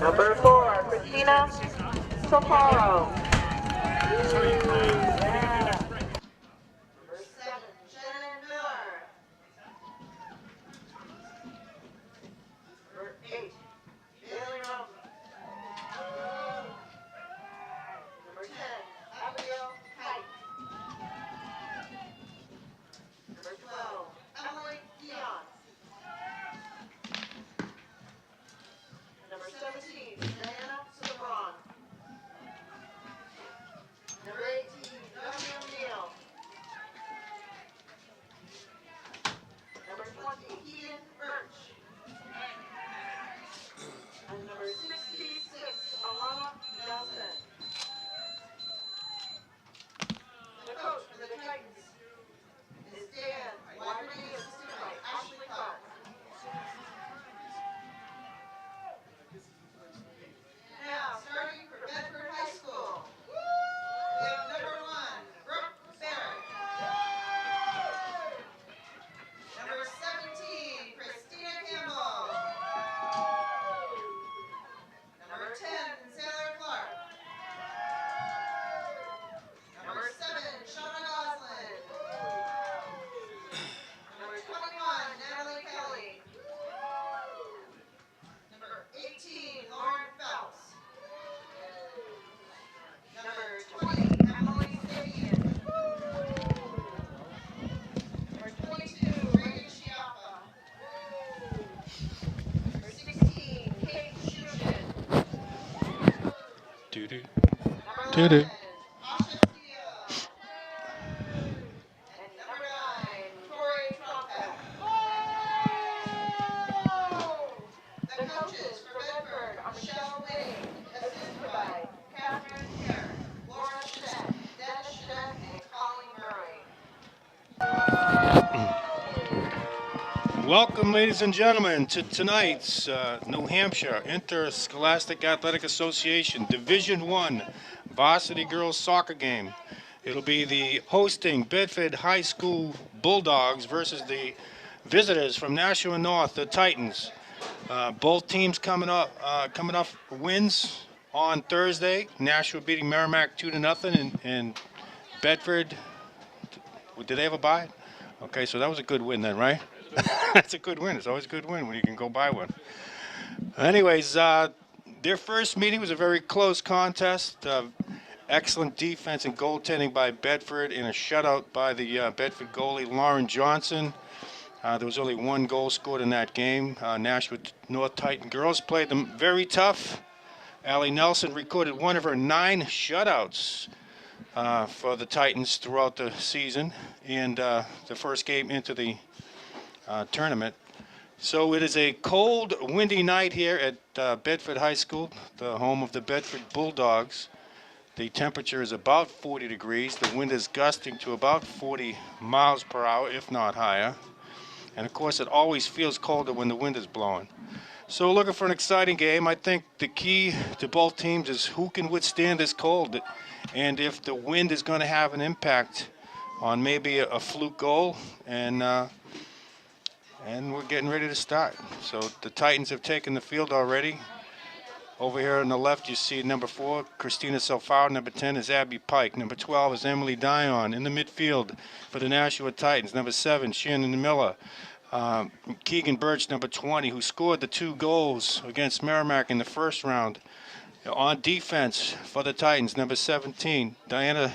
Number 4, Christina Sofaro. Number 7, Shannon Miller. Number 8, Bailey Rump. Number 10, Abigail Kite. Number 12, Emily Dion. Number 17, Diana Sobron. Number 18, Johnny O'Neill. Number 20, Keegan Birch. And number 66, Alana Nelson. The coach for the Titans is Dan Wyverty, assisted by Ashley Clark. Now, starting for Bedford High School, we have number 1, Brooke Barrett. Number 17, Christina Campbell. Number 10, Sarah Clark. Number 7, Shauna Goslin. Number 21, Natalie Kelly. Number 18, Lauren Phelps. Number 20, Emily Sabian. Number 22, Reagan Schiappa. Number 16, Kate Shushin. Number 11, Asha Steele. And number 9, Tori Trumpet. The coaches for Bedford are Michelle Wade, assisted by Catherine Kerr, Laura Schett, Dennis Schett, and Colleen Murray. Welcome, ladies and gentlemen, to tonight's New Hampshire Interscholastic Athletic Association Division I Varsity Girls Soccer game. It'll be the hosting Bedford High School Bulldogs versus the visitors from Nashua North, the Titans. Both teams coming off wins on Thursday. Nashua beating Merrimack 2-0, and Bedford. Did they have a bye? Okay, so that was a good win then, right? That's a good win. It's always a good win when you can go buy one. Anyways, their first meeting was a very close contest. Excellent defense and goaltending by Bedford, and a shutout by the Bedford goalie Lauren Johnson. There was only one goal scored in that game. Nashua North Titan girls played them very tough. Allie Nelson recorded one of her 9 shutouts for the Titans throughout the season, and the first game into the tournament. So it is a cold, windy night here at Bedford High School, the home of the Bedford Bulldogs. The temperature is about 40 degrees. The wind is gusting to about 40 miles per hour, if not higher. And of course, it always feels colder when the wind is blowing. So looking for an exciting game. I think the key to both teams is who can withstand this cold, and if the wind is going to have an impact on maybe a fluke goal, and we're getting ready to start. So the Titans have taken the field already. Over here on the left, you see number 4, Christina Sofaro. Number 10 is Abby Pike. Number 12 is Emily Dion. In the midfield for the Nashua Titans, number 7, Shannon Miller. Keegan Birch, number 20, who scored the 2 goals against Merrimack in the first round. On defense for the Titans, number 17, Diana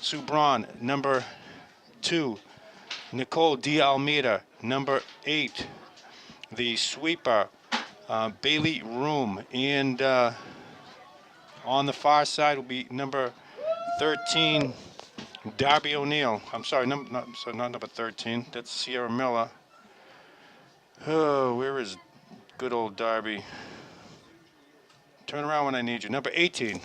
Sobron. Number 2, Nicole D. Almeida. Number 8, the sweeper, Bailey Room. And on the far side will be number 13, Darby O'Neill. I'm sorry, not number 13. That's Sierra Miller. Oh, where is good old Darby? Turn around when I need you. Number 18.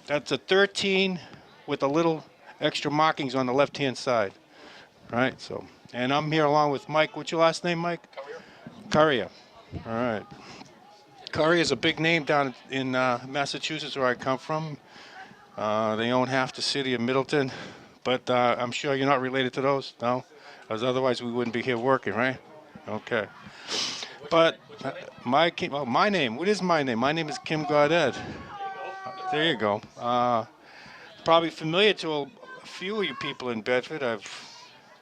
That's a 13 with a little extra markings on the left-hand side. Right, so, and I'm here along with Mike. What's your last name, Mike? Currier. All right. Currier is a big name down in Massachusetts, where I come from. They own half the city of Middleton, but I'm sure you're not related to those, no? Because otherwise we wouldn't be here working, right? Okay. But my name. What is my name? My name is Kim Gaudet. There you go. Probably familiar to a few of you people in Bedford. I've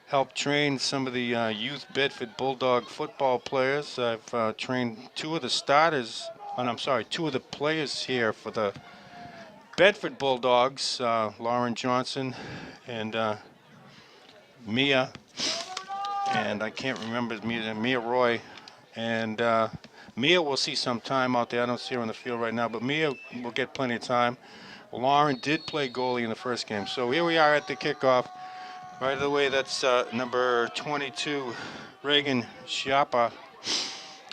helped train some of the youth Bedford Bulldog football players. I've trained two of the starters. And I'm sorry, two of the players here for the Bedford Bulldogs, Lauren Johnson and Mia, and I can't remember Mia Roy, and Mia will see some time out there. I don't see her on the field right now, but Mia will get plenty of time. Lauren did play goalie in the first game, so here we are at the kickoff. Right away, that's number 22, Reagan Schiappa,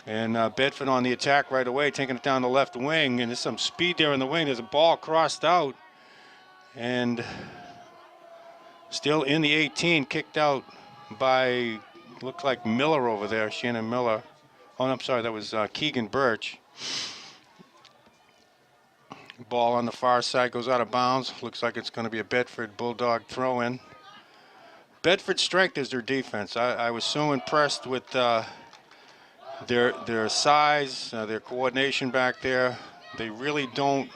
and Bedford on the attack right away, taking it down the left wing, and there's some speed there in the wing. There's a ball crossed out, and still in the 18, kicked out by, looked like Miller over there, Shannon Miller. Oh, I'm sorry, that was Keegan Birch. Ball on the far side goes out of bounds. Looks like it's going to be a Bedford Bulldog throw-in. Bedford's strength is their defense. I was so impressed with their size, their coordination back there. They really don't.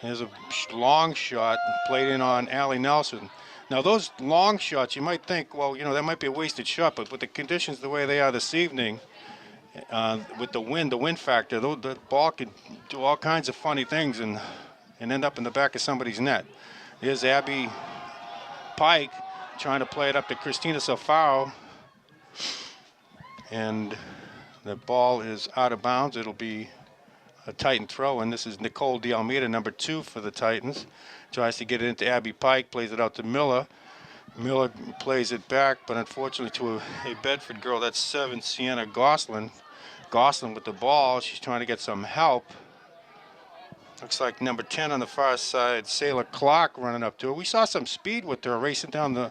There's a long shot played in on Allie Nelson. Now those long shots, you might think, well, you know, that might be a wasted shot, but with the conditions the way they are this evening, with the wind factor, the ball could do all kinds of funny things and end up in the back of somebody's net. There's Abby Pike trying to play it up to Christina Safaro, and the ball is out of bounds. It'll be a Titan throw, and this is Nicole D'Almeida, number 2 for the Titans. Tries to get it into Abby Pike, plays it out to Miller. Miller plays it back, but unfortunately to a Bedford girl, that's 7, Sienna Goslin. Goslin with the ball, she's trying to get some help. Looks like number 10 on the far side, Sailor Clark, running up to her. We saw some speed with her racing down the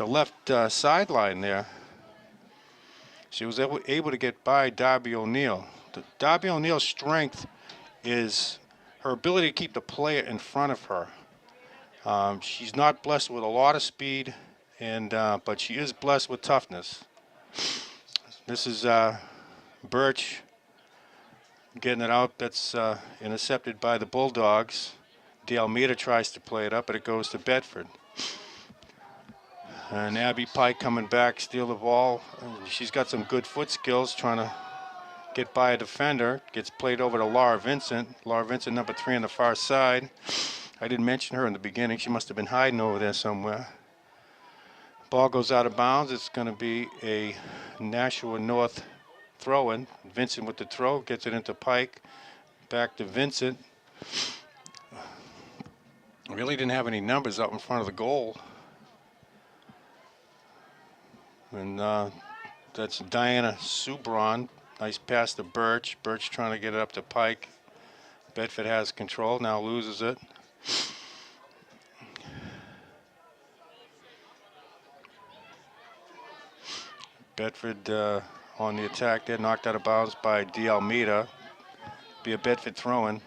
left sideline there. She was able to get by Darby O'Neill. Darby O'Neill's strength is her ability to keep the player in front of her. She's not blessed with a lot of speed, but she is blessed with toughness. This is Birch getting it out. That's intercepted by the Bulldogs. D'Almeida tries to play it up, but it goes to Bedford. And Abby Pike coming back, steal the ball. She's got some good foot skills, trying to get by a defender. Gets played over to Laura Vincent. Laura Vincent, number 3 on the far side. I didn't mention her in the beginning. She must have been hiding over there somewhere. Ball goes out of bounds. It's going to be a Nashua North throw-in. Vincent with the throw, gets it into Pike. Back to Vincent. Really didn't have any numbers up in front of the goal. And that's Diana Subron. Nice pass to Birch. Birch trying to get it up to Pike. Bedford has control, now loses it. Bedford on the attack there, knocked out of bounds by D'Almeida. Be a Bedford throw-in.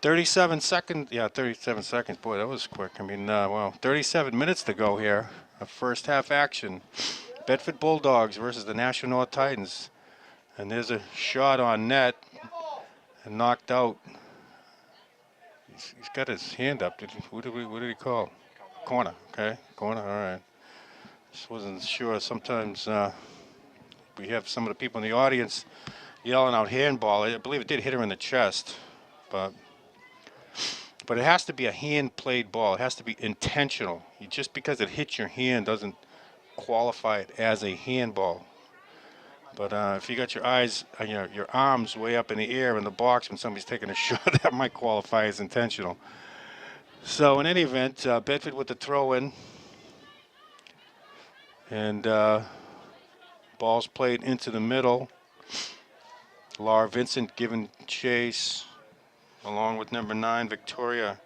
37 seconds, yeah, 37 seconds. Boy, that was quick. I mean, well, 37 minutes to go here. A first half action. Bedford Bulldogs versus the Nashua North Titans. And there's a shot on net and knocked out. He's got his hand up. What did he call? Corner, okay, corner, all right. Just wasn't sure. Sometimes we have some of the people in the audience yelling out handball. I believe it did hit her in the chest, but it has to be a hand-played ball. It has to be intentional. Just because it hits your hand doesn't qualify it as a handball. But if you got your eyes, your arms way up in the air in the box when somebody's taking a shot, that might qualify as intentional. So in any event, Bedford with the throw-in. And ball's played into the middle. Laura Vincent giving chase along with number 9, Victoria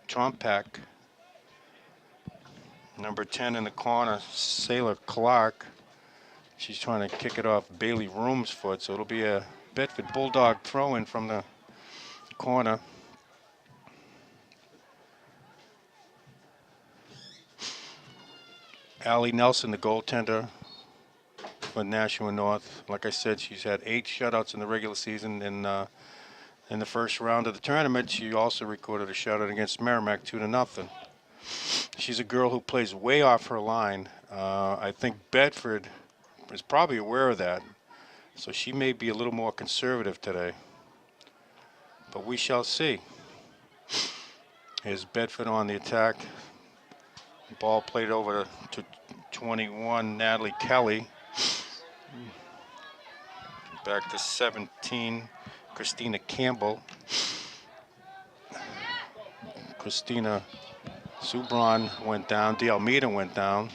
Trompek. Number 10 in the corner, Sailor Clark. She's trying to kick it off Bailey Roomsfoot, so it'll be a Bedford Bulldog throw-in from the corner. Allie Nelson, the goaltender, for Nashua North. Like I said, she's had 8 shutouts in the regular season. In the first round of the tournament, she also recorded a shutout against Merrimack, 2-0. She's a girl who plays way off her line. I think Bedford is probably aware of that, so she may be a little more conservative today. But we shall see. Here's Bedford on the attack. Ball played over to 21, Natalie Kelly. Back to 17, Christina Campbell. Christina Subron went down. De Almeida went down.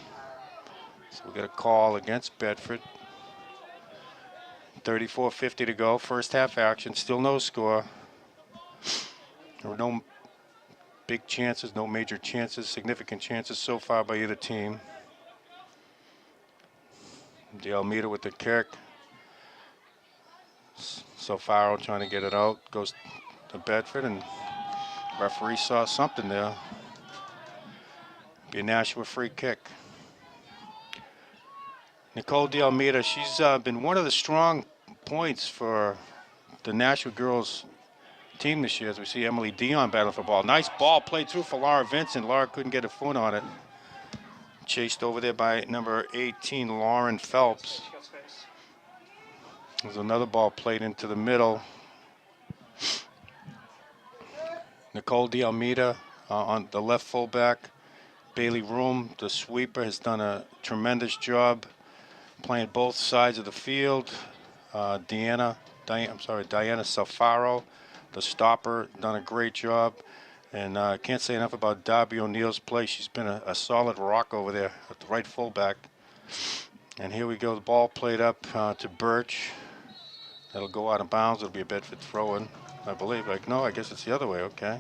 So we get a call against Bedford. 34:50 to go. First half action. Still no score. There were no big chances, no major chances, significant chances so far by either team. De Almeida with the kick. Sofaro trying to get it out. Goes to Bedford, and referee saw something there. Be a Nashua free kick. Nicole De Almeida, she's been one of the strong points for the Nashua girls team this year, as we see Emily Dion battle for ball. Nice ball played through for Laura Vincent. Laura couldn't get a foot on it. Chased over there by number 18, Lauren Phelps. There's another ball played into the middle. Nicole De Almeida on the left fullback. Bailey Room, the sweeper, has done a tremendous job playing both sides of the field. Diana Safaro, the stopper, done a great job. And I can't say enough about Darby O'Neill's play. She's been a solid rock over there at the right fullback. And here we go, the ball played up to Birch. That'll go out of bounds. It'll be a Bedford throw-in, I believe. No, I guess it's the other way, okay.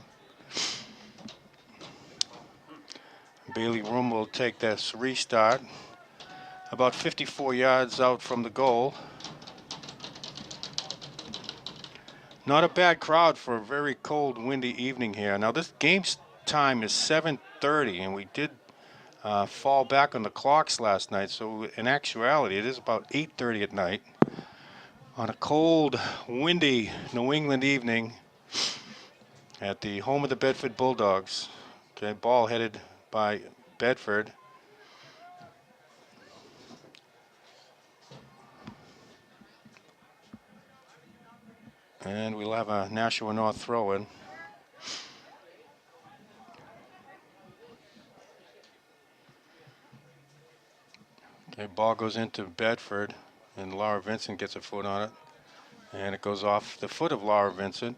Bailey Room will take this restart. About 54 yards out from the goal. Not a bad crowd for a very cold, windy evening here. Now this game's time is 7:30, and we did fall back on the clocks last night. So in actuality, it is about 8:30 at night on a cold, windy New England evening at the home of the Bedford Bulldogs. Okay, ball headed by Bedford. And we'll have a Nashua North throw-in. Okay, ball goes into Bedford, and Laura Vincent gets a foot on it. And it goes off the foot of Laura Vincent.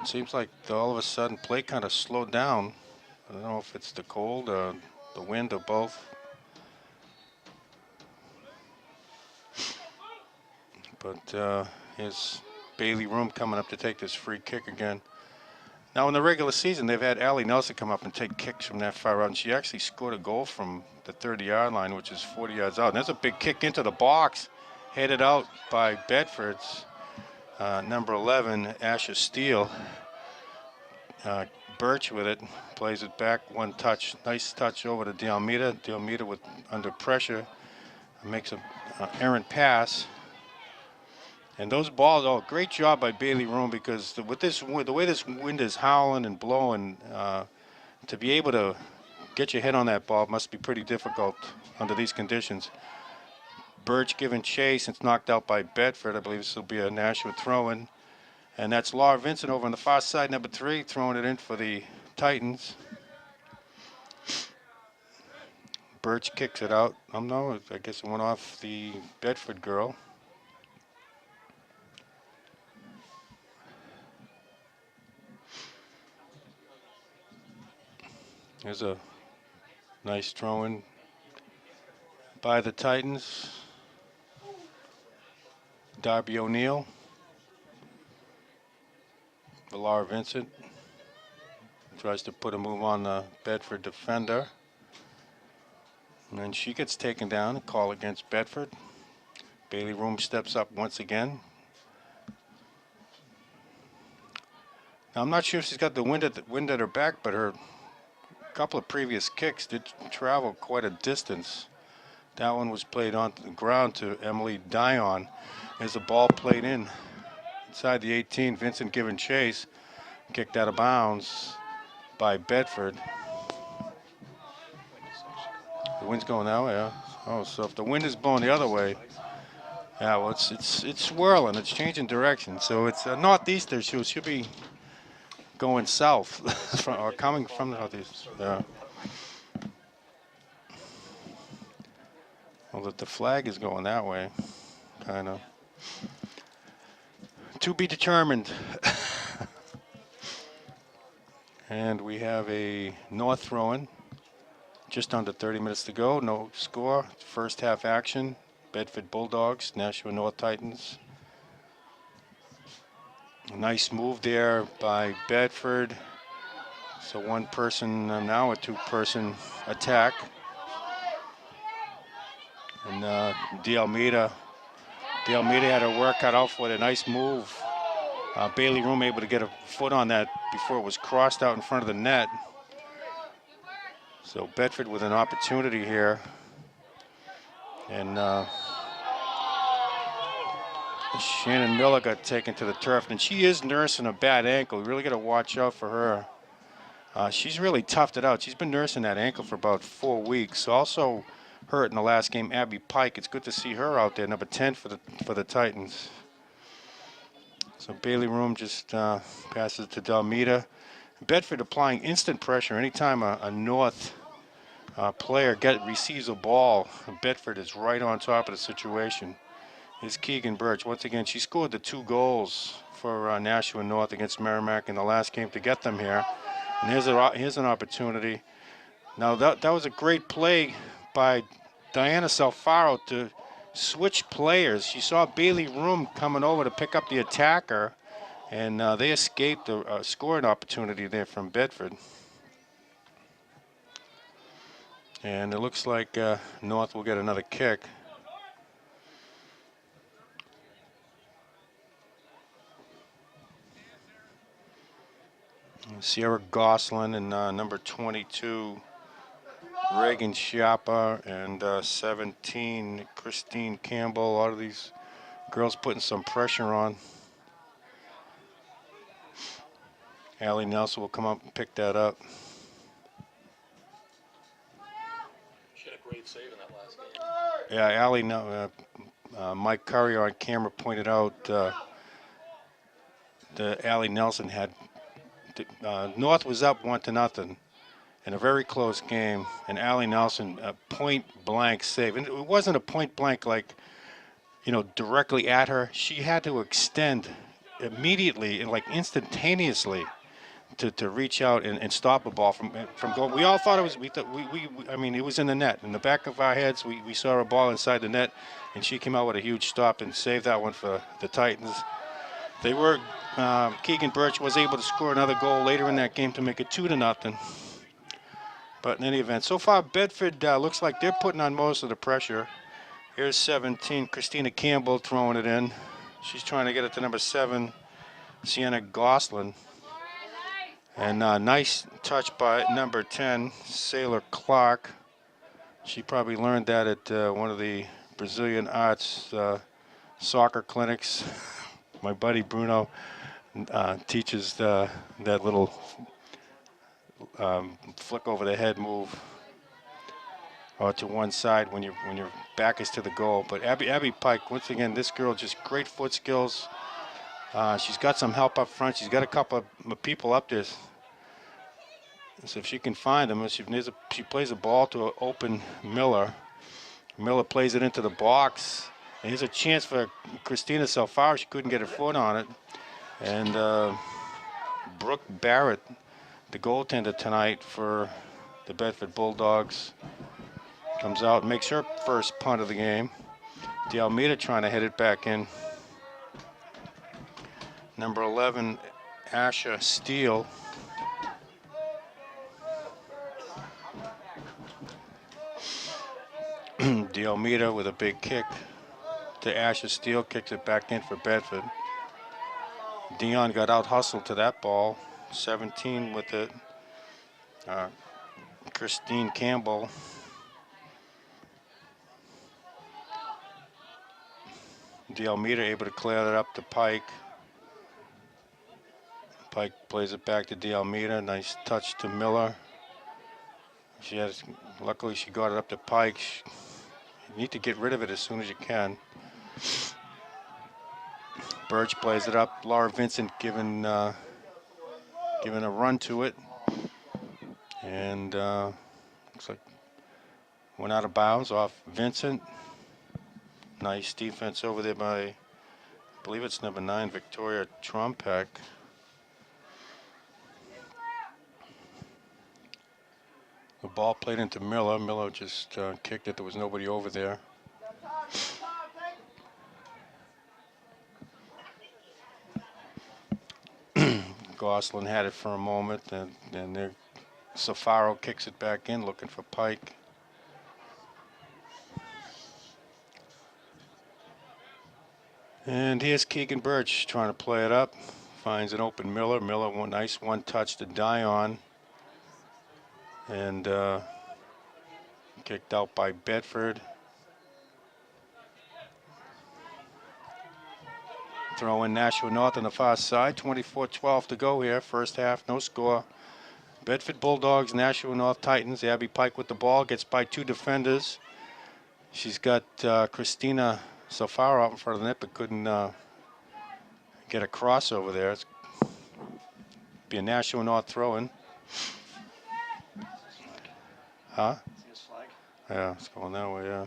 It seems like all of a sudden play kind of slowed down. I don't know if it's the cold or the wind or both. But here's Bailey Room coming up to take this free kick again. Now in the regular season, they've had Allie Nelson come up and take kicks from that far out, and she actually scored a goal from the 30-yard line, which is 40 yards out. And there's a big kick into the box, headed out by Bedford's number 11, Asher Steele. Birch with it, plays it back, one touch, nice touch over to De Almeida. De Almeida with under pressure, makes an errant pass. And those balls, oh, great job by Bailey Room, because with this, the way this wind is howling and blowing, to be able to get your head on that ball must be pretty difficult under these conditions. Birch giving chase, it's knocked out by Bedford. I believe this will be a Nashua throw-in. And that's Laura Vincent over on the far side, number 3, throwing it in for the Titans. Birch kicks it out. No, I guess it went off the Bedford girl. There's a nice throw-in by the Titans. Darby O'Neill. Laura Vincent tries to put a move on the Bedford defender. And then she gets taken down. A call against Bedford. Bailey Room steps up once again. Now, I'm not sure if she's got the wind at her back, but her couple of previous kicks did travel quite a distance. That one was played onto the ground to Emily Dion. As the ball played inside the 18, Vincent giving chase, kicked out of bounds by Bedford. The wind's going that way, huh? Oh, so if the wind is blowing the other way, yeah, well, it's swirling, it's changing direction. So it's a northeaster, so it should be going south or coming from the northeast. Yeah. Well, the flag is going that way, kind of. To be determined. And we have a North throw-in. Just under 30 minutes to go. No score. First half action. Bedford Bulldogs, Nashua North Titans. A nice move there by Bedford. So one person, now a two-person attack. And D'Almeida had her work cut out for it. A nice move. Bailey Room able to get a foot on that before it was crossed out in front of the net. So Bedford with an opportunity here. And Shannon Miller got taken to the turf. And she is nursing a bad ankle. We really got to watch out for her. She's really toughed it out. She's been nursing that ankle for about 4 weeks. Also hurt in the last game, Abby Pike. It's good to see her out there, number 10 for the Titans. So Bailey Room just passes to D'Almeida. Bedford applying instant pressure. Anytime a North player receives a ball, Bedford is right on top of the situation. Here's Keegan Birch. Once again, she scored the 2 goals for Nashua North against Merrimack in the last game to get them here. And here's an opportunity. Now that was a great play by Diana Salfaro to switch players. She saw Bailey Room coming over to pick up the attacker, and they escaped a scoring opportunity there from Bedford. And it looks like North will get another kick. Sierra Goslin and number 22, Reagan Schiappa, and 17, Christine Campbell. A lot of these girls putting some pressure on. Allie Nelson will come up and pick that up. She had a great save in that last game. Yeah, Allie, Mike Curry on camera pointed out that Allie Nelson had, North was up 1-0 in a very close game, and Allie Nelson, a point blank save. And it wasn't a point blank like, directly at her. She had to extend immediately and like instantaneously to reach out and stop a ball from going. We all thought it was, I mean, it was in the net. In the back of our heads, we saw a ball inside the net, and she came out with a huge stop and saved that one for the Titans. They were, Keegan Birch was able to score another goal later in that game to make it 2-0. But in any event, so far Bedford looks like they're putting on most of the pressure. Here's 17, Christina Campbell throwing it in. She's trying to get it to number 7, Sienna Goslin. And nice touch by number 10, Sailor Clark. She probably learned that at one of the Brazilian Arts soccer clinics. My buddy Bruno teaches that little flick over the head move to one side when your back is to the goal. But Abby Pike, once again, this girl just great foot skills. She's got some help up front. She's got a couple of people up there. So if she can find them, she plays a ball to an open Miller. Miller plays it into the box. And here's a chance for Christina Salfaro. She couldn't get her foot on it. And Brooke Barrett, the goaltender tonight for the Bedford Bulldogs, comes out and makes her first punt of the game. D'Almeida trying to hit it back in. Number 11, Asha Steele. D'Almeida with a big kick to Asha Steele, kicks it back in for Bedford. Dion got out hustled to that ball. 17 with it. Christine Campbell. D'Almeida able to clear that up to Pike. Pike plays it back to D'Almeida. Nice touch to Miller. Luckily she got it up to Pike. You need to get rid of it as soon as you can. Birch plays it up. Laura Vincent giving a run to it. And looks like went out of bounds off Vincent. Nice defense over there by, I believe it's number 9, Victoria Trumpek. The ball played into Miller. Miller just kicked it. There was nobody over there. Gosselin had it for a moment, and then Safaro kicks it back in, looking for Pike. And here's Keegan Birch trying to play it up. Finds an open Miller. Miller, nice one touch to die on. And kicked out by Bedford. Throw in Nashua North on the far side. 24-12 to go here. First half, no score. Bedford Bulldogs, Nashua North Titans. Abby Pike with the ball. Gets by 2 defenders. She's got Christina Safaro out in front of the net, but couldn't get a cross over there. It's be a Nashua North throw-in. Huh? Yeah, it's going that way, yeah.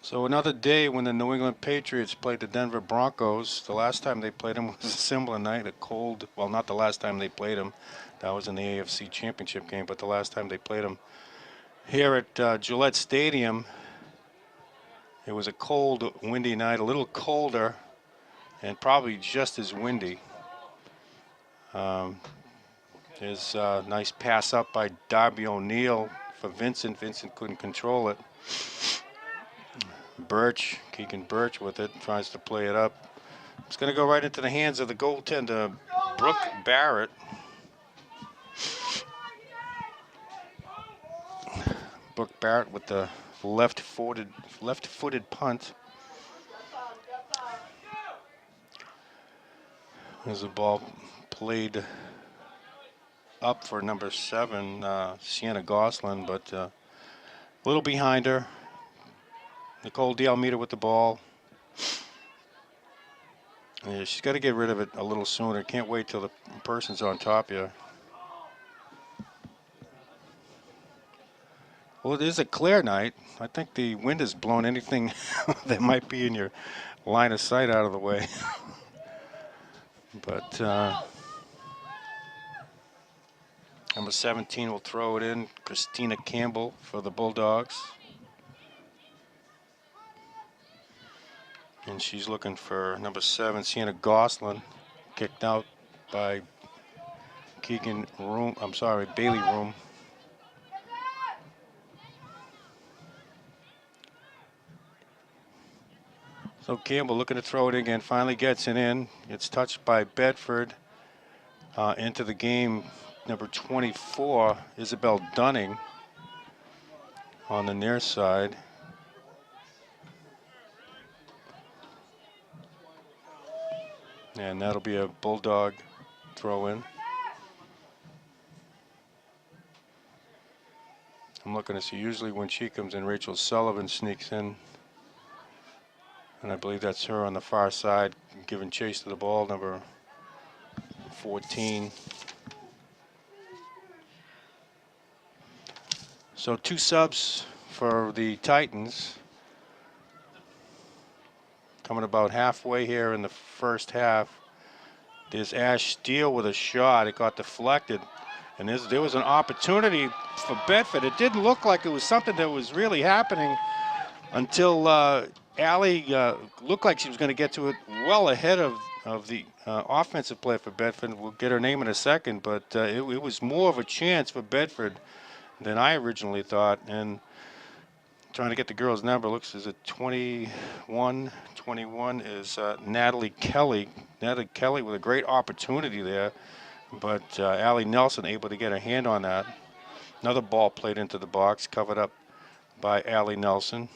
So another day when the New England Patriots played the Denver Broncos. The last time they played them was a similar night, a cold, well, not the last time they played them. That was in the AFC Championship game, but the last time they played them here at Gillette Stadium, it was a cold, windy night, a little colder, and probably just as windy. There's a nice pass up by Darby O'Neill for Vincent. Vincent couldn't control it. Birch, Keegan Birch with it, tries to play it up. It's going to go right into the hands of the goaltender, Brooke Barrett. Brooke Barrett with the left-footed punt. There's a ball played up for number 7, Sienna Gosselin, but a little behind her. Nicole D'Almeida with the ball. Yeah, she's got to get rid of it a little sooner. Can't wait till the person's on top of you. Well, it is a clear night. I think the wind has blown anything that might be in your line of sight out of the way. But number 17 will throw it in. Christina Campbell for the Bulldogs. And she's looking for number 7, Sienna Gosselin, kicked out by Bailey Room. So Campbell looking to throw it again, finally gets it in. It's touched by Bedford. Into the game, number 24, Isabel Dunning on the near side. And that'll be a Bulldog throw-in. I'm looking to see, usually when she comes in, Rachel Sullivan sneaks in. And I believe that's her on the far side, giving chase to the ball, number 14. So 2 subs for the Titans. Coming about halfway here in the first half. There's Ash Steele with a shot. It got deflected. And there was an opportunity for Bedford. It didn't look like it was something that was really happening until Allie looked like she was going to get to it well ahead of the offensive player for Bedford. We'll get her name in a second, but it was more of a chance for Bedford than I originally thought. And trying to get the girl's number, looks as a 21. 21 is Natalie Kelly. Natalie Kelly with a great opportunity there, but Allie Nelson able to get a hand on that. Another ball played into the box, covered up by Allie Nelson.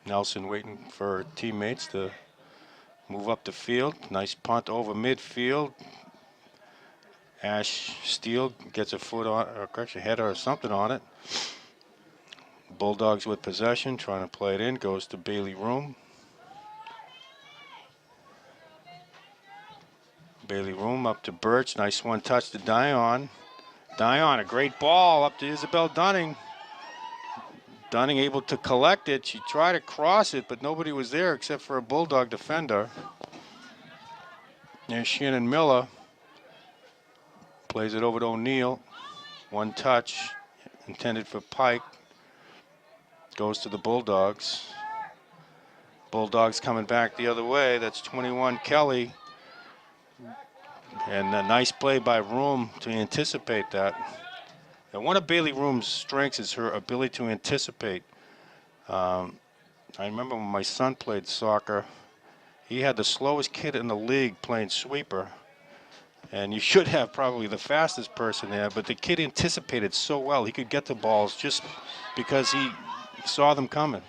Nelson waiting for her teammates to move up the field. Nice punt over midfield. Ash Steele gets a foot on, or correction, header or something on it. Bulldogs with possession, trying to play it in, goes to Bailey Room. Bailey Room up to Birch, nice one touch to Dion. Dion, a great ball up to Isabel Dunning. Dunning able to collect it. She tried to cross it, but nobody was there except for a Bulldog defender. There's Shannon Miller. Plays it over to O'Neill. One touch, intended for Pike. Goes to the Bulldogs. Bulldogs coming back the other way. That's 21 Kelly. And a nice play by Room to anticipate that. And one of Bailey Room's strengths is her ability to anticipate. I remember when my son played soccer, he had the slowest kid in the league playing sweeper. And you should have probably the fastest person there, but the kid anticipated so well. He could get the balls just because he saw them coming.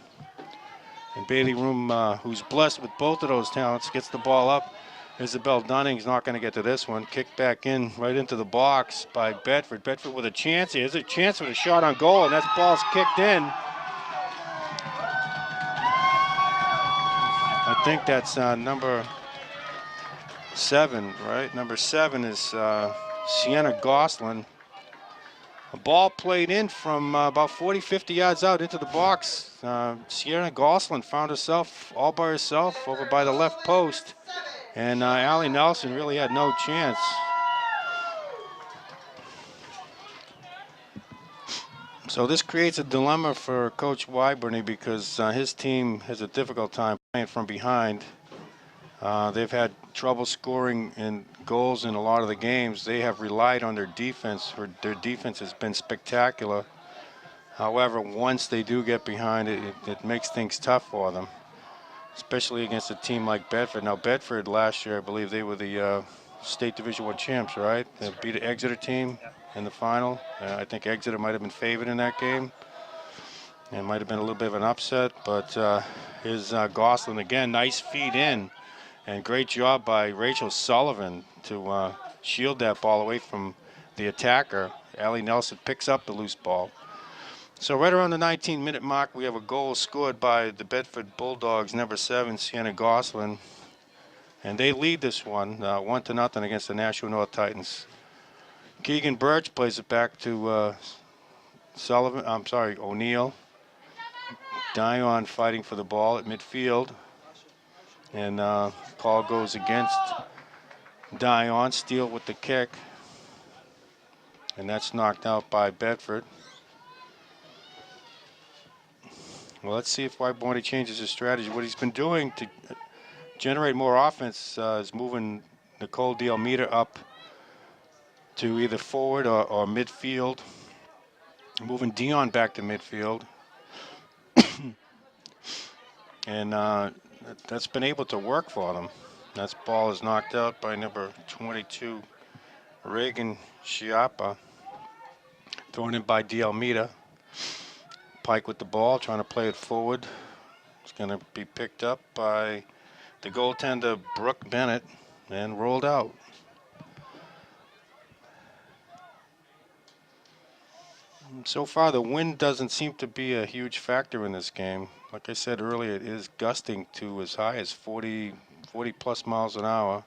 And Bailey Room, who's blessed with both of those talents, gets the ball up. Isabel Dunning's not going to get to this one. Kicked back in right into the box by Bedford. Bedford with a chance. Here's a chance with a shot on goal, and that ball's kicked in. I think that's number 7, right? Number 7 is Sienna Goslin. A ball played in from about 40, 50 yards out into the box. Sienna Goslin found herself all by herself over by the left post. And Allie Nelson really had no chance. So this creates a dilemma for Coach Wyburny because his team has a difficult time playing from behind. They've had trouble scoring in goals in a lot of the games. They have relied on their defense. Their defense has been spectacular. However, once they do get behind, it makes things tough for them, especially against a team like Bedford. Now, Bedford last year, I believe they were the State Division I champs, right? They beat the Exeter team in the final. I think Exeter might have been favored in that game. It might have been a little bit of an upset, but here's Goslin again. Nice feed in. And great job by Rachel Sullivan to shield that ball away from the attacker. Allie Nelson picks up the loose ball. So right around the 19-minute mark, we have a goal scored by the Bedford Bulldogs, number 7, Sienna Goslin. And they lead this one 1-0 against the Nashua North Titans. Keegan Birch plays it back to O'Neill. Dion fighting for the ball at midfield. And call goes against Dion. Steele with the kick. And that's knocked out by Bedford. Well, let's see if Wyburny changes his strategy. What he's been doing to generate more offense is moving Nicole D'Almeida up to either forward or midfield. Moving Dion back to midfield. And that's been able to work for them. That ball is knocked out by number 22, Reagan Chiappa. Thrown in by D'Almeida. Pike with the ball, trying to play it forward. It's going to be picked up by the goaltender, Brooke Bennett, and rolled out. So far, the wind doesn't seem to be a huge factor in this game. Like I said earlier, it is gusting to as high as 40 plus miles an hour.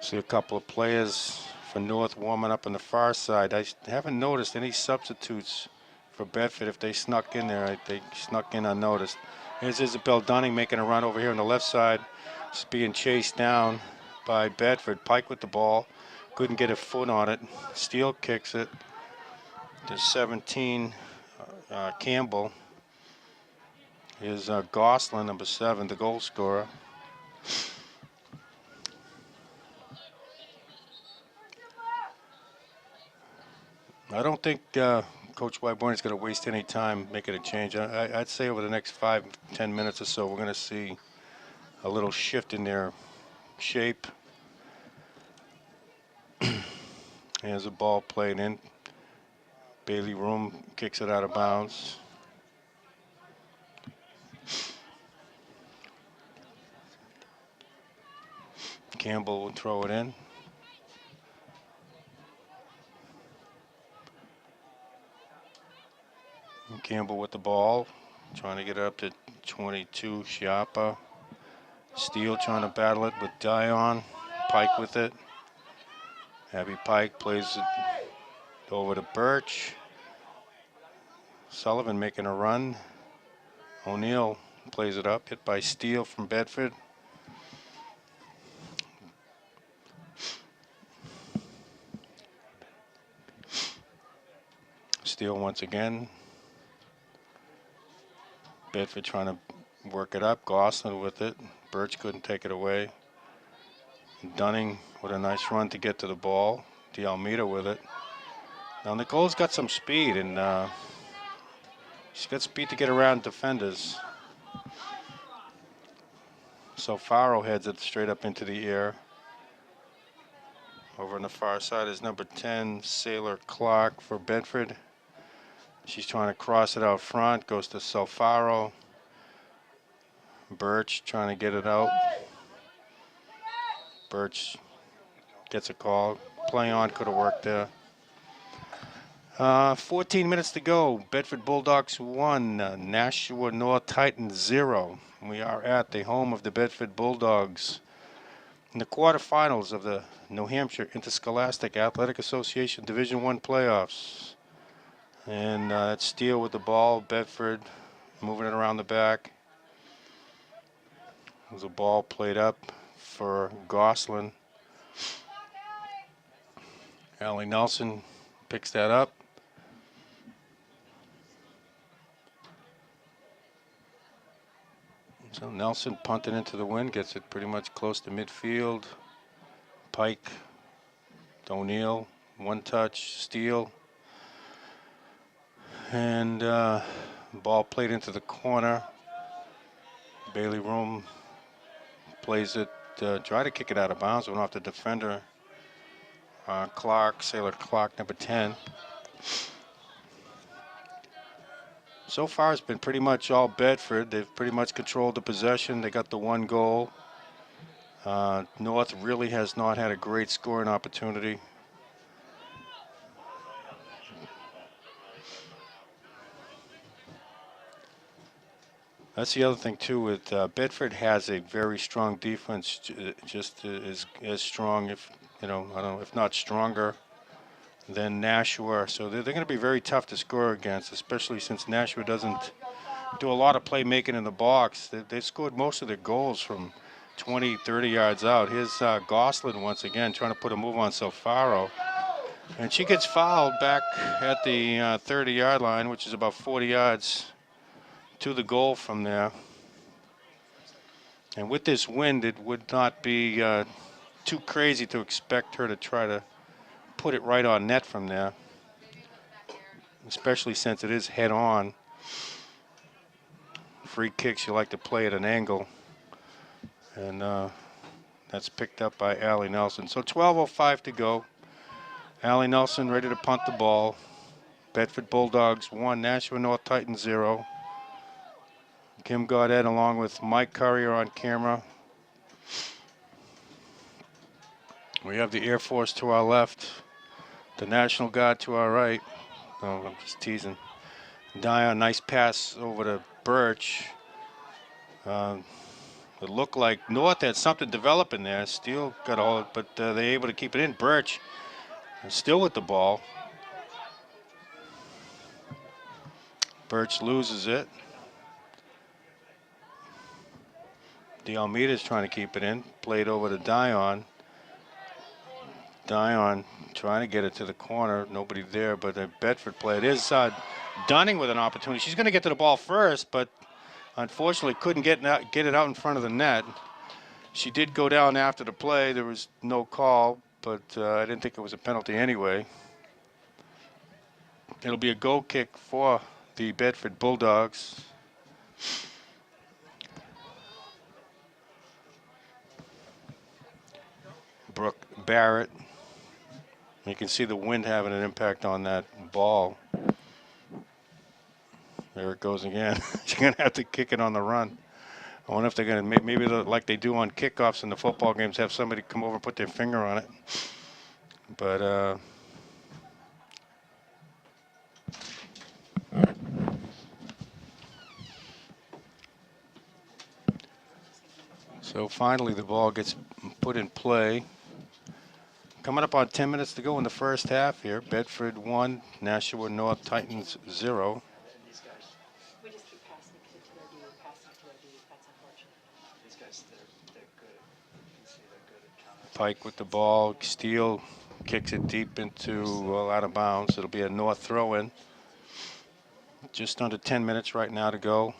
See a couple of players for North warming up on the far side. I haven't noticed any substitutes for Bedford. If they snuck in there, they snuck in unnoticed. Here's Isabel Dunning making a run over here on the left side. She's being chased down by Bedford. Pike with the ball. Couldn't get a foot on it. Steele kicks it. There's 17, Campbell. Here's Goslin, number 7, the goal scorer. I don't think Coach Wyborn is going to waste any time making a change. I'd say over the next 5-10 minutes or so, we're going to see a little shift in their shape. Here's a ball played in. Bailey Room kicks it out of bounds. Campbell will throw it in. Campbell with the ball, trying to get it up to 22. Schiappa. Steele trying to battle it with Dion. Pike with it. Abby Pike plays it over to Birch. Sullivan making a run. O'Neill plays it up, hit by Steele from Bedford. Steele once again. Bedford trying to work it up. Gosselin with it. Birch couldn't take it away. Dunning with a nice run to get to the ball. D'Almeida with it. Now Nicole's got some speed, and she's got speed to get around defenders. So Faro heads it straight up into the air. Over on the far side is number 10, Sailor Clark for Bedford. She's trying to cross it out front, goes to Salfaro. Birch trying to get it out. Birch gets a call. Play on could have worked there. 14 minutes to go. Bedford Bulldogs 1, Nashua North Titans 0. We are at the home of the Bedford Bulldogs in the quarterfinals of the New Hampshire Interscholastic Athletic Association Division I playoffs. And it's Steele with the ball. Bedford moving it around the back. There's a ball played up for Gosselin. Allie Nelson picks that up. So Nelson punted into the wind, gets it pretty much close to midfield. Pike, O'Neill, one touch, Steele. And ball played into the corner. Bailey Room plays it, try to kick it out of bounds, went off the defender. Clark, Sailor Clark, number 10. So far it's been pretty much all Bedford. They've pretty much controlled the possession. They got the one goal. North really has not had a great scoring opportunity. That's the other thing too. With Bedford has a very strong defense, just as strong, if I don't know, if not stronger than Nashua. So they're going to be very tough to score against, especially since Nashua doesn't do a lot of playmaking in the box. They scored most of their goals from 20, 30 yards out. Here's Gosselin once again trying to put a move on Salfaro. And she gets fouled back at the 30-yard line, which is about 40 yards to the goal from there. And with this wind, it would not be too crazy to expect her to try to put it right on net from there, especially since it is head on. Free kicks, you like to play at an angle. And that's picked up by Allie Nelson. So 12:05 to go. Allie Nelson ready to punt the ball. Bedford Bulldogs 1, Nashua North Titans 0. Kim Gaudet along with Mike Currier on camera. We have the Air Force to our left, the National Guard to our right. Oh, I'm just teasing. Dion, nice pass over to Birch. It looked like North had something developing there. Steele got all it, but they're able to keep it in. Birch still with the ball. Birch loses it. D'Almeida's trying to keep it in. Played over to Dion. Dion trying to get it to the corner. Nobody there, but a Bedford play. It is Dunning with an opportunity. She's going to get to the ball first, but unfortunately couldn't get it out in front of the net. She did go down after the play. There was no call, but I didn't think it was a penalty anyway. It'll be a goal kick for the Bedford Bulldogs. Brooke Barrett. You can see the wind having an impact on that ball. There it goes again. She's going to have to kick it on the run. I wonder if they're going to, maybe like they do on kickoffs in the football games, have somebody come over and put their finger on it. But so finally the ball gets put in play. Coming up on 10 minutes to go in the first half here. Bedford 1, Nashua North Titans 0. We just keep passing it to their D, passing it to their D. That's unfortunate. These guys, they're good. You can see they're good at counter. Pike with the ball. Steele kicks it deep into, well, out of bounds. It'll be a North throw-in. Just under 10 minutes right now to go.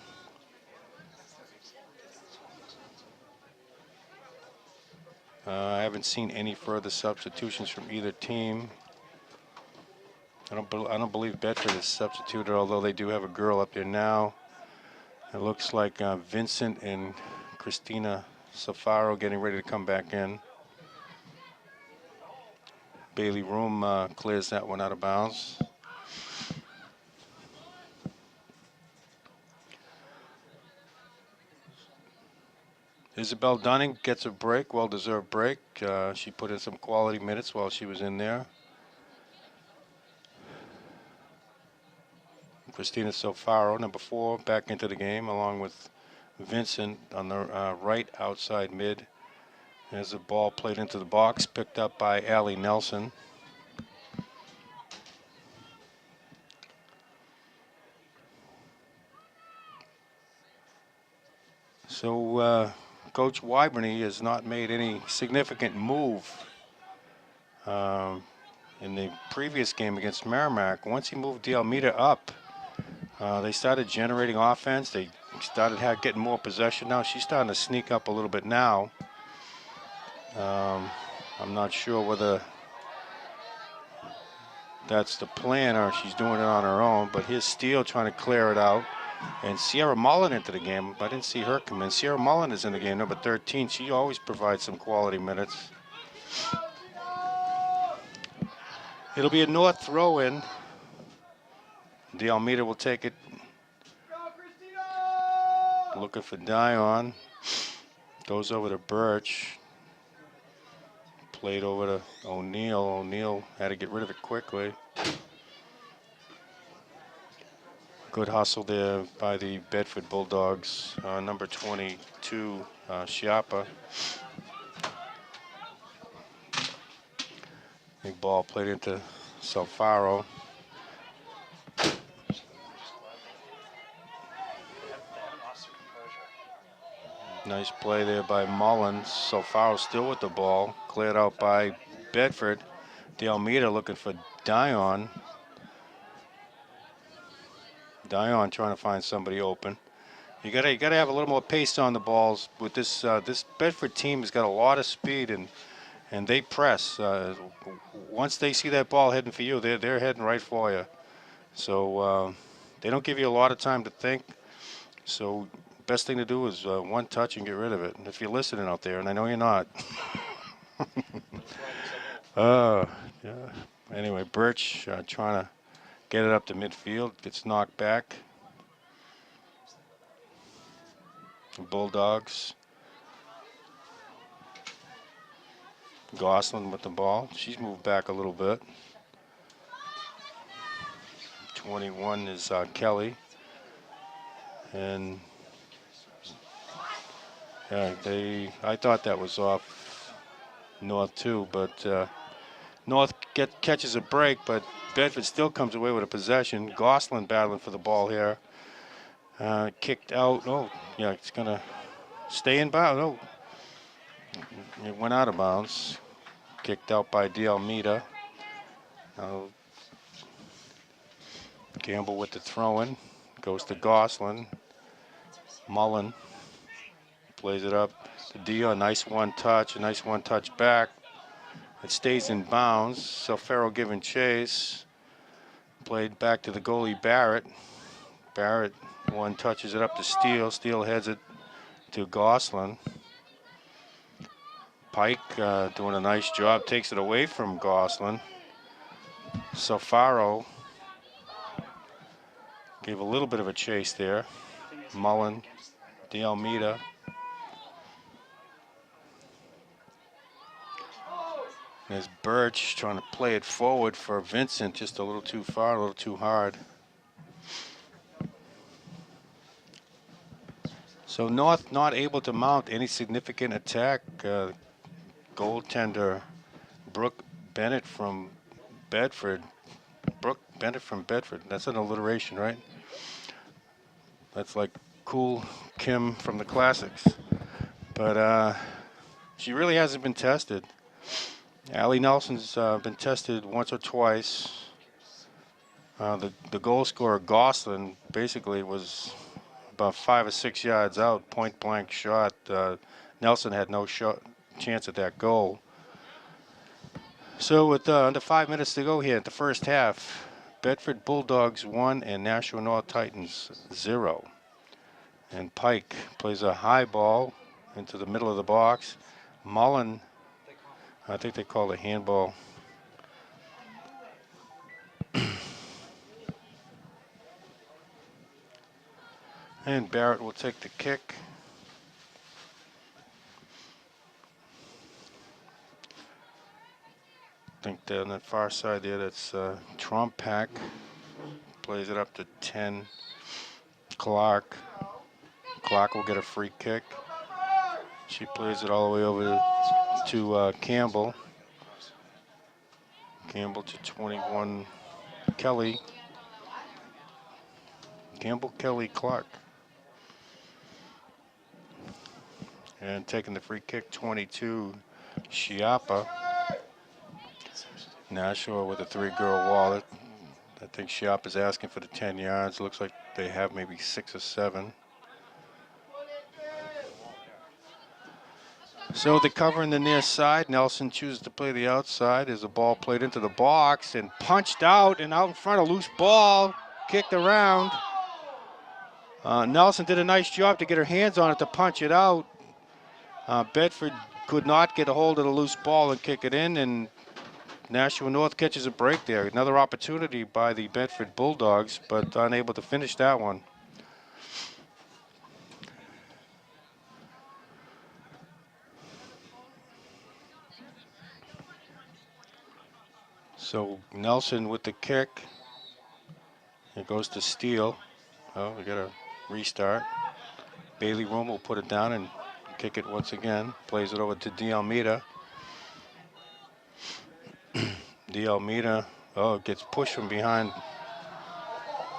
I haven't seen any further substitutions from either team. I don't believe Bedford is substituted, although they do have a girl up there now. It looks like Vincent and Christina Safaro getting ready to come back in. Bailey Room clears that one out of bounds. Isabel Dunning gets a break, well-deserved break. She put in some quality minutes while she was in there. Christina Sofaro, number 4, back into the game, along with Vincent on the right outside mid. There's a ball played into the box, picked up by Allie Nelson. So Coach Wybrany has not made any significant move in the previous game against Merrimack. Once he moved D'Almeida up, they started generating offense. They started getting more possession now. She's starting to sneak up a little bit now. I'm not sure whether that's the plan or she's doing it on her own, but here's Steele trying to clear it out. And Sierra Mullen into the game. I didn't see her come in. Sierra Mullen is in the game, number 13. She always provides some quality minutes. It'll be a North throw-in. D'Almeida will take it. Looking for Dion. Goes over to Birch. Played over to O'Neill. O'Neill had to get rid of it quickly. Good hustle there by the Bedford Bulldogs. Number 22, Schiappa. Big ball played into Salfaro. Nice play there by Mullins. Salfaro still with the ball. Cleared out by Bedford. D'Almeida looking for Dion. Dion trying to find somebody open. You gotta have a little more pace on the balls with this. This Bedford team has got a lot of speed and they press. Once they see that ball heading for you, they're heading right for you. So they don't give you a lot of time to think. So best thing to do is one touch and get rid of it. If you're listening out there, and I know you're not. Yeah. Anyway, Birch trying to get it up to midfield, gets knocked back. Bulldogs. Gosselin with the ball. She's moved back a little bit. 21 is Kelly. And yeah, I thought that was off North too, but North catches a break, but Bedford still comes away with a possession. Gosselin battling for the ball here. Kicked out. Oh, yeah, it's going to stay in bounds. Oh, it went out of bounds. Kicked out by D'Almeida. Gamble with the throw-in. Goes to Gosselin. Mullen plays it up to Dio. Nice one touch. A nice one touch back. It stays in bounds. Salfaro giving chase. Played back to the goalie Barrett. Barrett one touches it up to Steele. Steele heads it to Gosselin. Pike doing a nice job, takes it away from Gosselin. Safaro gave a little bit of a chase there. Mullen, DeAlmeida. There's Birch trying to play it forward for Vincent, just a little too far, a little too hard. So North not able to mount any significant attack. Goaltender Brooke Bennett from Bedford. Brooke Bennett from Bedford. That's an alliteration, right? That's like Cool Kim from the Classics. But she really hasn't been tested. Allie Nelson's been tested once or twice. The goal scorer, Gosselin, basically was about 5 or 6 yards out, point blank shot. Nelson had no chance at that goal. So with under 5 minutes to go here at the first half, Bedford Bulldogs 1 and Nashua North Titans 0. And Pike plays a high ball into the middle of the box. Mullen, I think they called a handball. And Barrett will take the kick. I think on that far side there, that's Trompak. Plays it up to 10. Clark. Clark will get a free kick. She plays it all the way over to Campbell. Campbell to 21. Kelly. Campbell, Kelly, Clark. And taking the free kick, 22. Chiappa. Nashua with a 3-girl wall. I think Chiappa's asking for the 10 yards. Looks like they have maybe 6 or 7. So they cover in the near side. Nelson chooses to play the outside. There's a ball played into the box and punched out and out in front, a loose ball, kicked around. Nelson did a nice job to get her hands on it to punch it out. Bedford could not get a hold of the loose ball and kick it in, and Nashua North catches a break there. Another opportunity by the Bedford Bulldogs, but unable to finish that one. So Nelson with the kick. It goes to Steele. Oh, we got a restart. Bailey Room will put it down and kick it once again. Plays it over to DeAlmeida. DeAlmeida, it gets pushed from behind.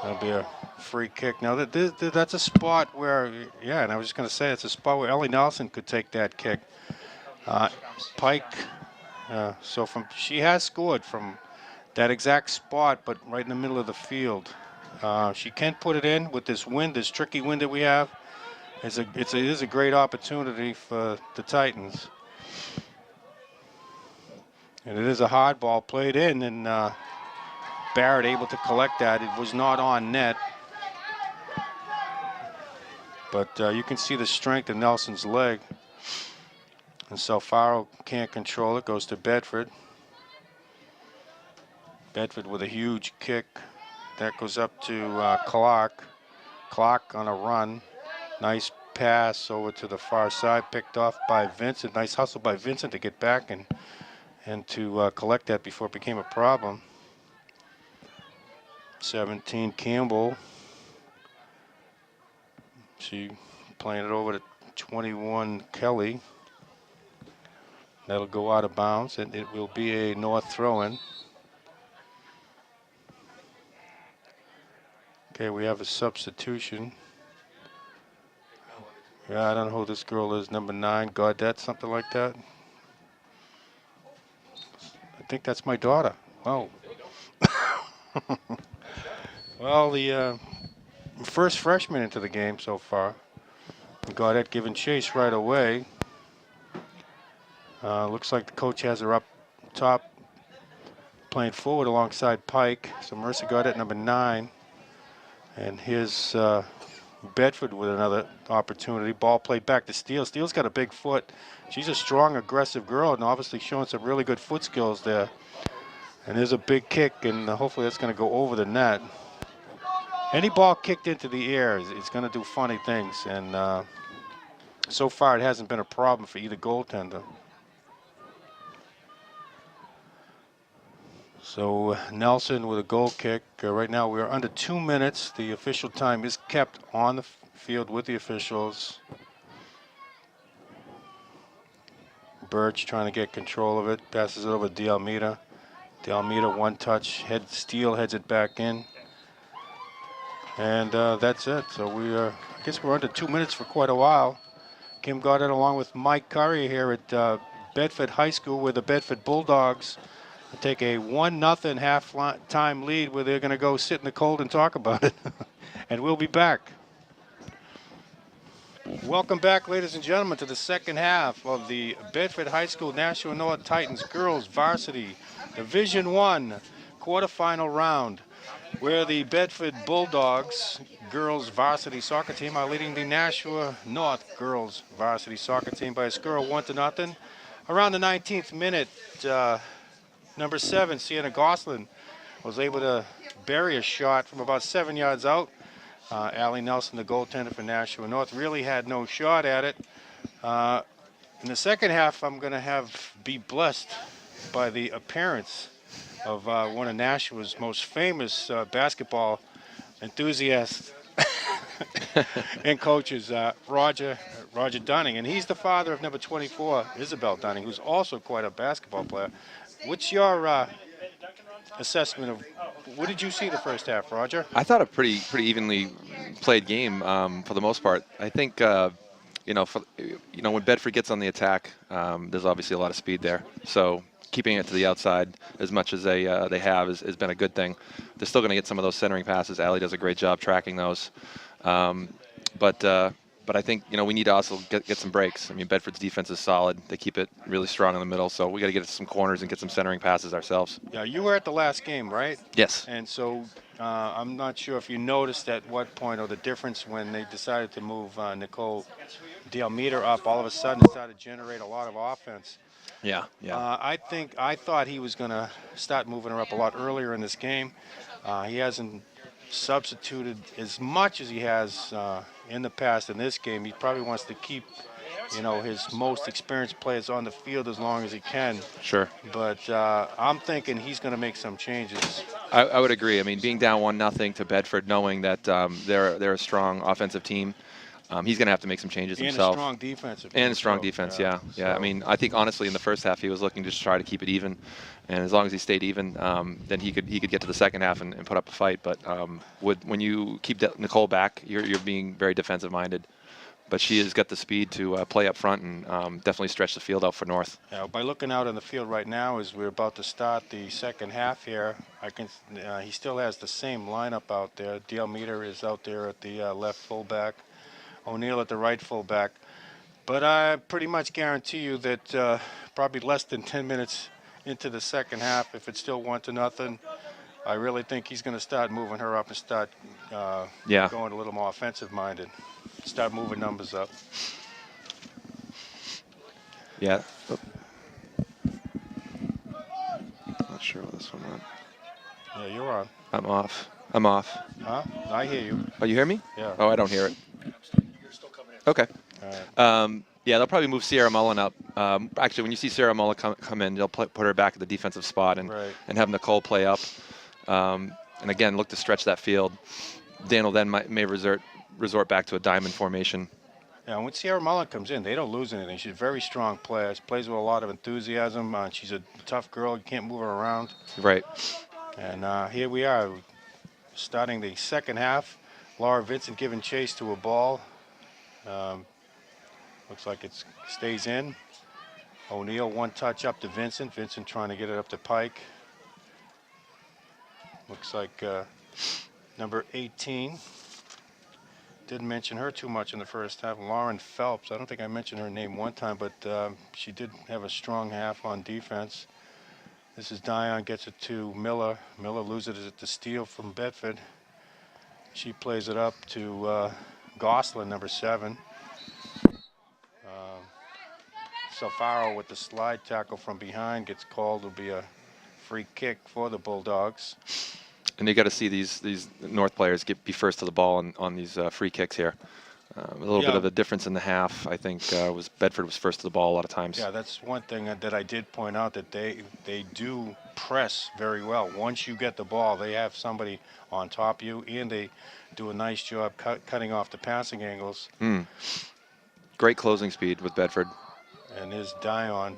That'll be a free kick. Now, that's a spot where, yeah, and I was just going to say, it's a spot where Ellie Nelson could take that kick. Pike, she has scored from that exact spot, but right in the middle of the field. She can put it in with this wind, this tricky wind that we have. It is a great opportunity for the Titans. And it is a hard ball played in, and Barrett able to collect that. It was not on net. But you can see the strength of Nelson's leg. And so Farrell can't control it, goes to Bedford. Bedford with a huge kick. That goes up to Clark. Clark on a run. Nice pass over to the far side, picked off by Vincent. Nice hustle by Vincent to get back and to collect that before it became a problem. 17 Campbell. She playing it over to 21 Kelly. That'll go out of bounds, and it will be a North throw-in. Okay, we have a substitution. Yeah, I don't know who this girl is, number 9, Gaudette, something like that. I think that's my daughter. Oh. Well, the first freshman into the game so far. Gaudette giving chase right away. Looks like the coach has her up top playing forward alongside Pike. So Mercer got it, number 9. And here's Bedford with another opportunity. Ball played back to Steele. Steele's got a big foot. She's a strong, aggressive girl, and obviously showing some really good foot skills there. And there's a big kick, and hopefully that's going to go over the net. Any ball kicked into the air is going to do funny things, and so far it hasn't been a problem for either goaltender. So Nelson with a goal kick. Right now we're under 2 minutes. The official time is kept on the field with the officials. Birch trying to get control of it. Passes it over to D'Almeida. D'Almeida one touch. Steele heads it back in. And that's it. So I guess we're under 2 minutes for quite a while. Kim got it along with Mike Curry here at Bedford High School, where the Bedford Bulldogs take a 1-0 half-time lead, where they're going to go sit in the cold and talk about it. And we'll be back. Welcome back, ladies and gentlemen, to the second half of the Bedford High School Nashua North Titans Girls Varsity Division I quarterfinal round, where the Bedford Bulldogs girls varsity soccer team are leading the Nashua North girls varsity soccer team by a score of 1-0. Around the 19th minute, number 7, Sienna Gosselin, was able to bury a shot from about 7 yards out. Allie Nelson, the goaltender for Nashua North, really had no shot at it. In the second half, I'm going to be blessed by the appearance of one of Nashua's most famous basketball enthusiasts and coaches, Roger Dunning. And he's the father of number 24, Isabel Dunning, who's also quite a basketball player. What's your assessment of what did you see the first half, Roger? I thought a pretty evenly played game for the most part. I think when Bedford gets on the attack, there's obviously a lot of speed there. So keeping it to the outside as much as they have has been a good thing. They're still going to get some of those centering passes. Allie does a great job tracking those. But I think we need to also get some breaks. I mean, Bedford's defense is solid. They keep it really strong in the middle, so we got to get some corners and get some centering passes ourselves. Yeah, you were at the last game, right? Yes. And so I'm not sure if you noticed at what point, or the difference when they decided to move Nicole D'Almeida up. All of a sudden, it started to generate a lot of offense. Yeah. I thought he was going to start moving her up a lot earlier in this game. He hasn't substituted as much as he has in the past in this game. He probably wants to keep, his most experienced players on the field as long as he can. Sure. But I'm thinking he's going to make some changes. I would agree. I mean, being down 1-0 to Bedford, knowing that they're a strong offensive team, he's going to have to make some changes himself. And a strong defensive. And a strong defense, yeah. So. I mean, I think honestly in the first half he was looking to just try to keep it even, and as long as he stayed even, then he could get to the second half and put up a fight. But when you keep Nicole back, you're being very defensive minded. But she has got the speed to play up front and definitely stretch the field out for North. Yeah, by looking out on the field right now, as we're about to start the second half here, he still has the same lineup out there. D'Almeida is out there at the left fullback, O'Neill at the right fullback. But I pretty much guarantee you that probably less than 10 minutes into the second half, if it's still 1-0, I really think he's going to start moving her up and start going a little more offensive-minded. Start moving numbers up. Yeah. Oh. Not sure what this one went. Yeah, you're on. I'm off. Huh? I hear you. Oh, you hear me? Yeah. Oh, I don't hear it. You're still coming in. Okay. All right. Yeah, they'll probably move Sierra Mullen up. Actually, when you see Sierra Mullen come in, they'll put her back at the defensive spot and have Nicole play up. And again, look to stretch that field. Dan will then may resort back to a diamond formation. Yeah, when Sierra Mullen comes in, they don't lose anything. She's a very strong player. She plays with a lot of enthusiasm. She's a tough girl. You can't move her around. Right. And here we are, starting the second half. Laura Vincent giving chase to a ball. Looks like it stays in. O'Neill one touch up to Vincent. Vincent trying to get it up to Pike. Looks like number 18. Didn't mention her too much in the first half. Lauren Phelps. I don't think I mentioned her name one time, but she did have a strong half on defense. This is Dion, gets it to Miller. Miller loses it at the steal from Bedford. She plays it up to Gosselin, number 7. Safaro with the slide tackle from behind gets called. It'll be a free kick for the Bulldogs. And you got to see these North players be first to the ball on these free kicks here. A little bit of a difference in the half, I think, was Bedford was first to the ball a lot of times. Yeah, that's one thing that I did point out, that they do press very well. Once you get the ball, they have somebody on top of you, and they do a nice job cutting off the passing angles. Great closing speed with Bedford. And there's Dion.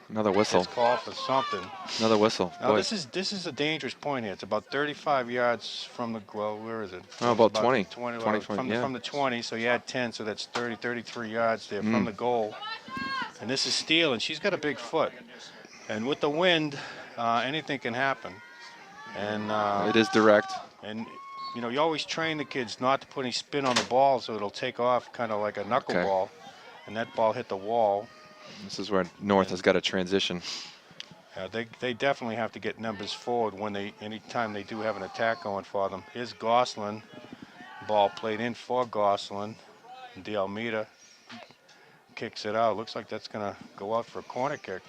Another whistle. Gets called for something. Another whistle. Now this is a dangerous point here. It's about 35 yards from the, well, where is it? Oh, about 20. 20 from the 20, so you add 10, so that's 33 yards there from the goal. And this is Steele, and she's got a big foot. And with the wind, anything can happen. And it is direct. And you know, you always train the kids not to put any spin on the ball, so it'll take off kind of like a knuckleball. And that ball hit the wall. This is where North has got to transition. They definitely have to get numbers forward anytime they do have an attack going for them. Here's Gosselin. Ball played in for Gosselin. De Almeida kicks it out. Looks like that's going to go out for a corner kick.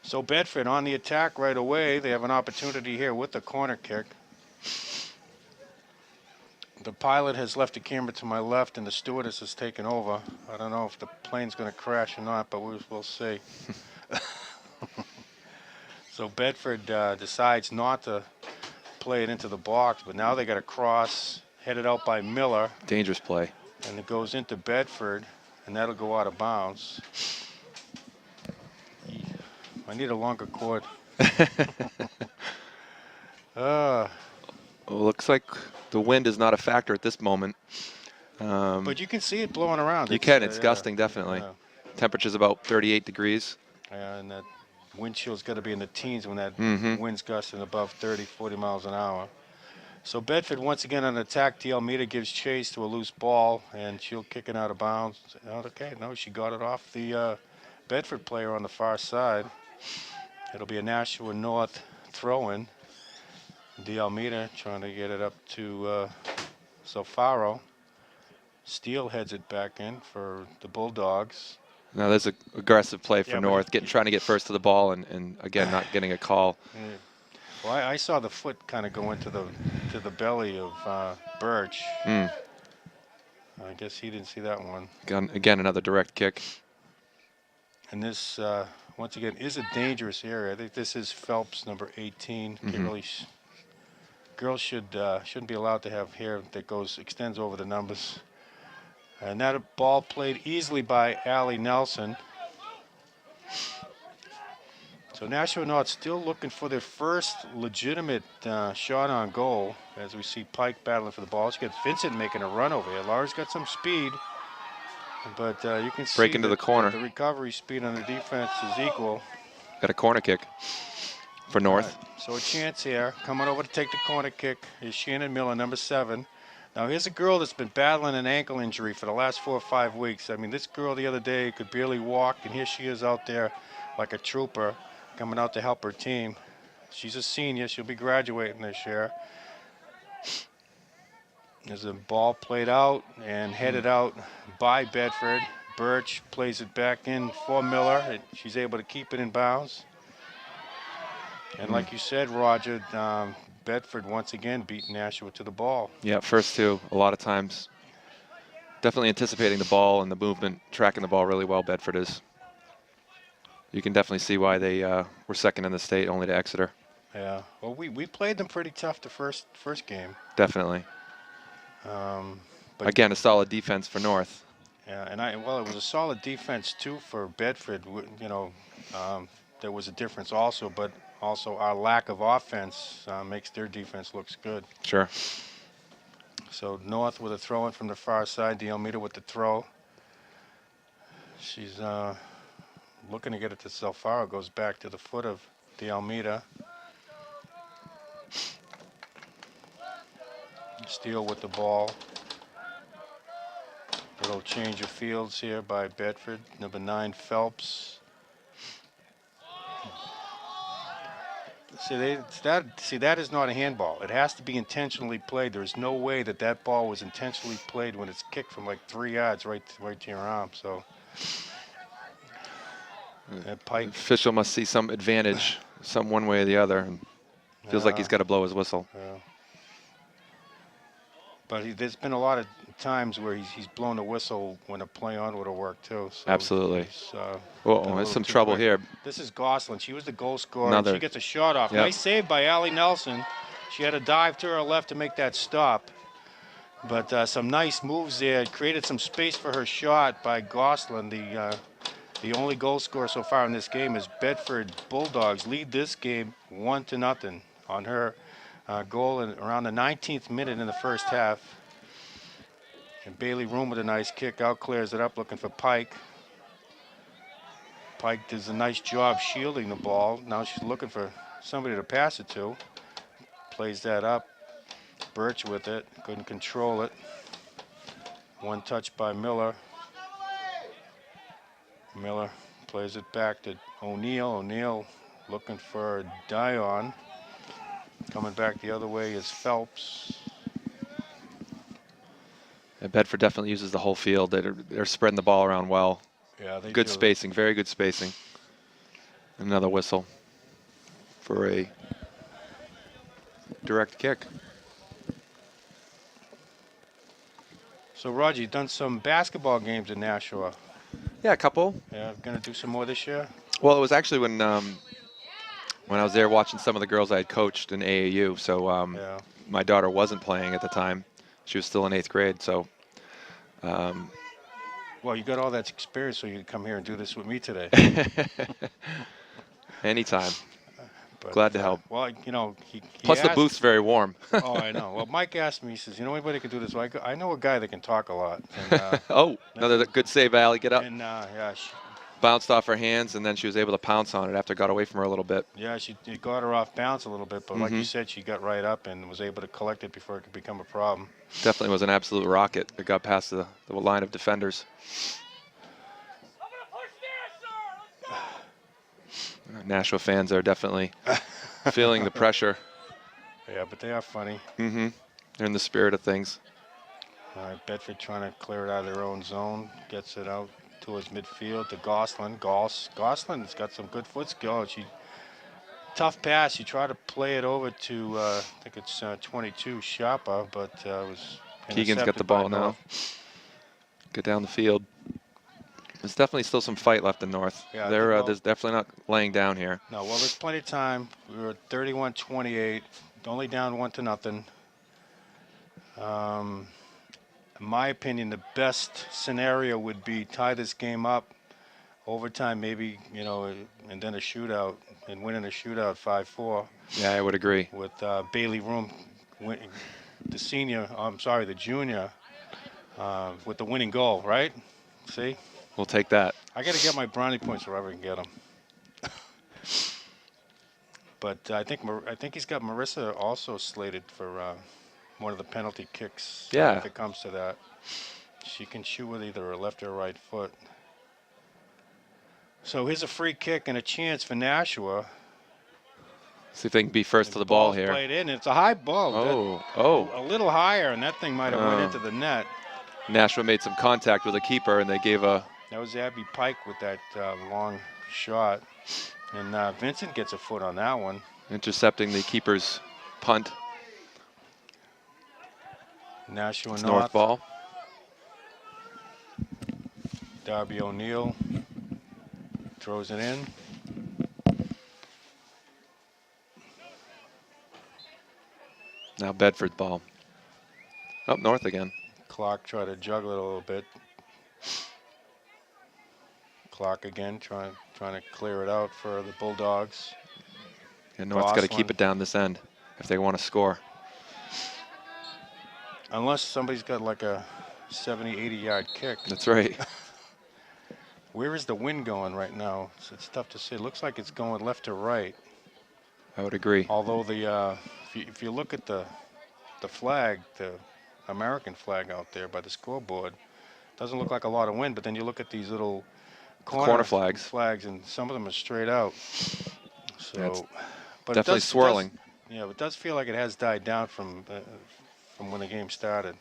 So Bedford on the attack right away. They have an opportunity here with the corner kick. The pilot has left the camera to my left, and the stewardess has taken over. I don't know if the plane's going to crash or not, but we'll see. So Bedford decides not to play it into the box, but now they got a cross headed out by Miller. Dangerous play. And it goes into Bedford, and that'll go out of bounds. I need a longer cord. Looks like the wind is not a factor at this moment. But you can see it blowing around. You can. It's gusting, definitely. Yeah. Temperature's about 38 degrees. And that windshield's got to be in the teens when that wind's gusting above 30, 40 miles an hour. So Bedford once again on attack. De Almeida gives chase to a loose ball, and she'll kick it out of bounds. Okay, no, she got it off the Bedford player on the far side. It'll be a Nashua North throw-in. De Almeida trying to get it up to Sofaro. Steele heads it back in for the Bulldogs. Now there's an aggressive play for North, trying to get first to the ball, and again not getting a call. Well, I saw the foot kind of go into the belly of Birch. I guess he didn't see that one. Again, another direct kick. And this, once again, is a dangerous area. I think this is Phelps, number 18. Girls shouldn't be allowed to have hair that extends over the numbers. And that ball played easily by Allie Nelson. So Nashua North still looking for their first legitimate shot on goal, as we see Pike battling for the ball. She got Vincent making a run over here. Laura's got some speed, but you can see break into the corner. The recovery speed on the defense is equal. Got a corner kick for North. Right. So a chance here. Coming over to take the corner kick is Shannon Miller, number 7. Now here's a girl that's been battling an ankle injury for the last 4 or 5 weeks. I mean, this girl the other day could barely walk, and here she is out there like a trooper, coming out to help her team. She's a senior. She'll be graduating this year. There's a ball played out and headed out by Bedford. Birch plays it back in for Miller. She's able to keep it in bounds. And like you said, Roger, Bedford once again beat Nashua to the ball. Yeah, first two, a lot of times. Definitely anticipating the ball and the movement, tracking the ball really well, Bedford is. You can definitely see why they were second in the state, only to Exeter. Yeah, well, we played them pretty tough the first game. Definitely. But again, a solid defense for North. Yeah, and it was a solid defense too for Bedford. You know, there was a difference also, but also our lack of offense makes their defense looks good. Sure. So North with a throw in from the far side. De Almeida with the throw. She's looking to get it to Sofaro. Goes back to the foot of De Almeida. Steele with the ball. Little change of fields here by Bedford. Number 9 Phelps See, that is not a handball. It has to be intentionally played. There is no way that that ball was intentionally played when it's kicked from like 3 yards right to your arm. So that The Pike. official must see some advantage, some one way or the other. And feels like he's got to blow his whistle. Yeah. But there's been a lot of times where he's blown the whistle when a play on would have worked too. So Absolutely. been a There's little some too trouble quick. here. This is Gosselin. She was the goal scorer. And Another. she gets a shot off. Yep. Nice save by Allie Nelson. She had a dive to her left to make that stop. But some nice moves there. Created some space for her shot by Gosselin. The only goal scorer so far in this game is Bedford Bulldogs lead this game 1-0 on her goal around the 19th minute in the first half. And Bailey Room with a nice kick out, clears it up, looking for Pike. Pike does a nice job shielding the ball. Now she's looking for somebody to pass it to. Plays that up. Birch with it, couldn't control it. One touch by Miller. Miller plays it back to O'Neill. O'Neill looking for Dion. Coming back the other way is Phelps. And Bedford definitely uses the whole field. They're spreading the ball around well. Yeah, they Good do. spacing, very good spacing. Another whistle for a direct kick. So Roger, you've done some basketball games in Nashua. Yeah, a couple. Yeah, gonna do some more this year? Well, it was actually when I was there watching some of the girls I had coached in AAU. So Yeah. my daughter wasn't playing at the time. She was still in 8th grade. So Well, you got all that experience, so you can come here and do this with me today. anytime. But, Glad to help. Well, you know, he Plus the asked- booth's very warm. Oh, I know. Well, Mike asked me, he says, you know anybody can do this? Well, I know a guy that can talk a lot. And, Oh, another good save, Allie. Get up. and yeah, Bounced off her hands, and then she was able to pounce on it after it got away from her a little bit. it got her off balance a little bit, but like you Mhm. said, she got right up and was able to collect it before it could become a problem. Definitely was an absolute rocket. It got past the line of defenders. Nashua fans are definitely feeling the pressure. Yeah, but they are funny. Mm-hmm. They're in the spirit of things. All right, Bedford trying to clear it out of their own zone. Gets it out towards midfield to Gosselin. Gosselin's got some good foot skill. Tough pass. She tried to play it over to, I think it's 22, Sharpa, but it was Keegan's got the intercepted by ball now. North. Get down the field. There's definitely still some fight left in North. Yeah, There's definitely not laying down here. No, well, there's plenty of time. We were 31-28, only down 1-0. In my opinion, the best scenario would be tie this game up, overtime maybe, and then a shootout, and winning a shootout 5-4 Yeah, I would agree. with Bailey Room, the junior, with the winning goal, right? See? We'll take that. I got to get my brownie points wherever I can get them. But I think he's got Marissa also slated for one of the penalty kicks. Yeah. If it comes to that, she can shoot with either her left or right foot. So here's a free kick and a chance for Nashua. See if they can be first to the ball Ball's here. Played in. It's a high ball. Oh. A little higher, and that thing might have went into the net. Nashua made some contact with the keeper, and they gave a. That was Abby Pike with that long shot. And Vincent gets a foot on that one. Intercepting the keeper's punt. Nashua It's North. North ball. Darby O'Neill throws it in. Now Bedford's ball. Up North again. Clark tried to juggle it a little bit. Clark again trying to clear it out for the Bulldogs. And North's got to keep Gosselin. it down this end if they want to score. Unless somebody's got like a 70, 80-yard kick. That's right. Where is the wind going right now? It's tough to say. It looks like it's going left to right. I would agree. Although if you look at the flag, the American flag out there by the scoreboard, doesn't look like a lot of wind. But then you look at these little corner flags. and some of them are straight out. So, Yeah, it's but definitely swirling. Yeah, but it does feel like it has died down from when the game started.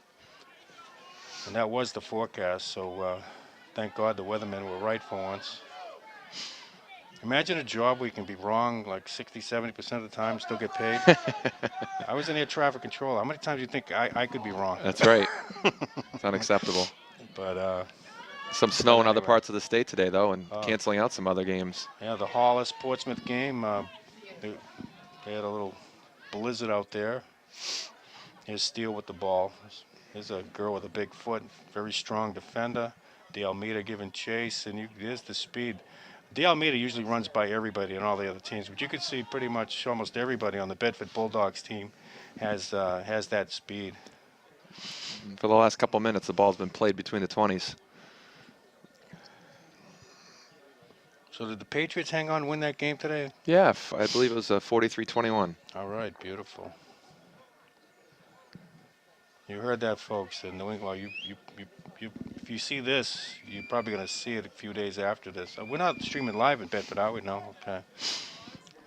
And that was the forecast. So thank God the weathermen were right for once. Imagine a job where you can be wrong like 60, 70% of the time and still get paid. I was in air traffic control. How many times do you think I could be wrong? That's right. It's unacceptable. But Some snow in other anyway. parts of the state today, though, and Oh. canceling out some other games. Yeah, the Hollis Portsmouth game, they had a little blizzard out there. Here's Steele with the ball. There's a girl with a big foot, very strong defender. De Almeida giving chase, and there's the speed. De Almeida usually runs by everybody and all the other teams, but you could see pretty much almost everybody on the Bedford Bulldogs team has that speed. For the last couple minutes, the ball's been played between the 20s. So did the Patriots hang on and win that game today? Yeah, I believe it was 43-21. All right, beautiful. You heard that, folks. In New England, if you see this, you're probably going to see it a few days after this. We're not streaming live in Bedford, are we? No? Okay.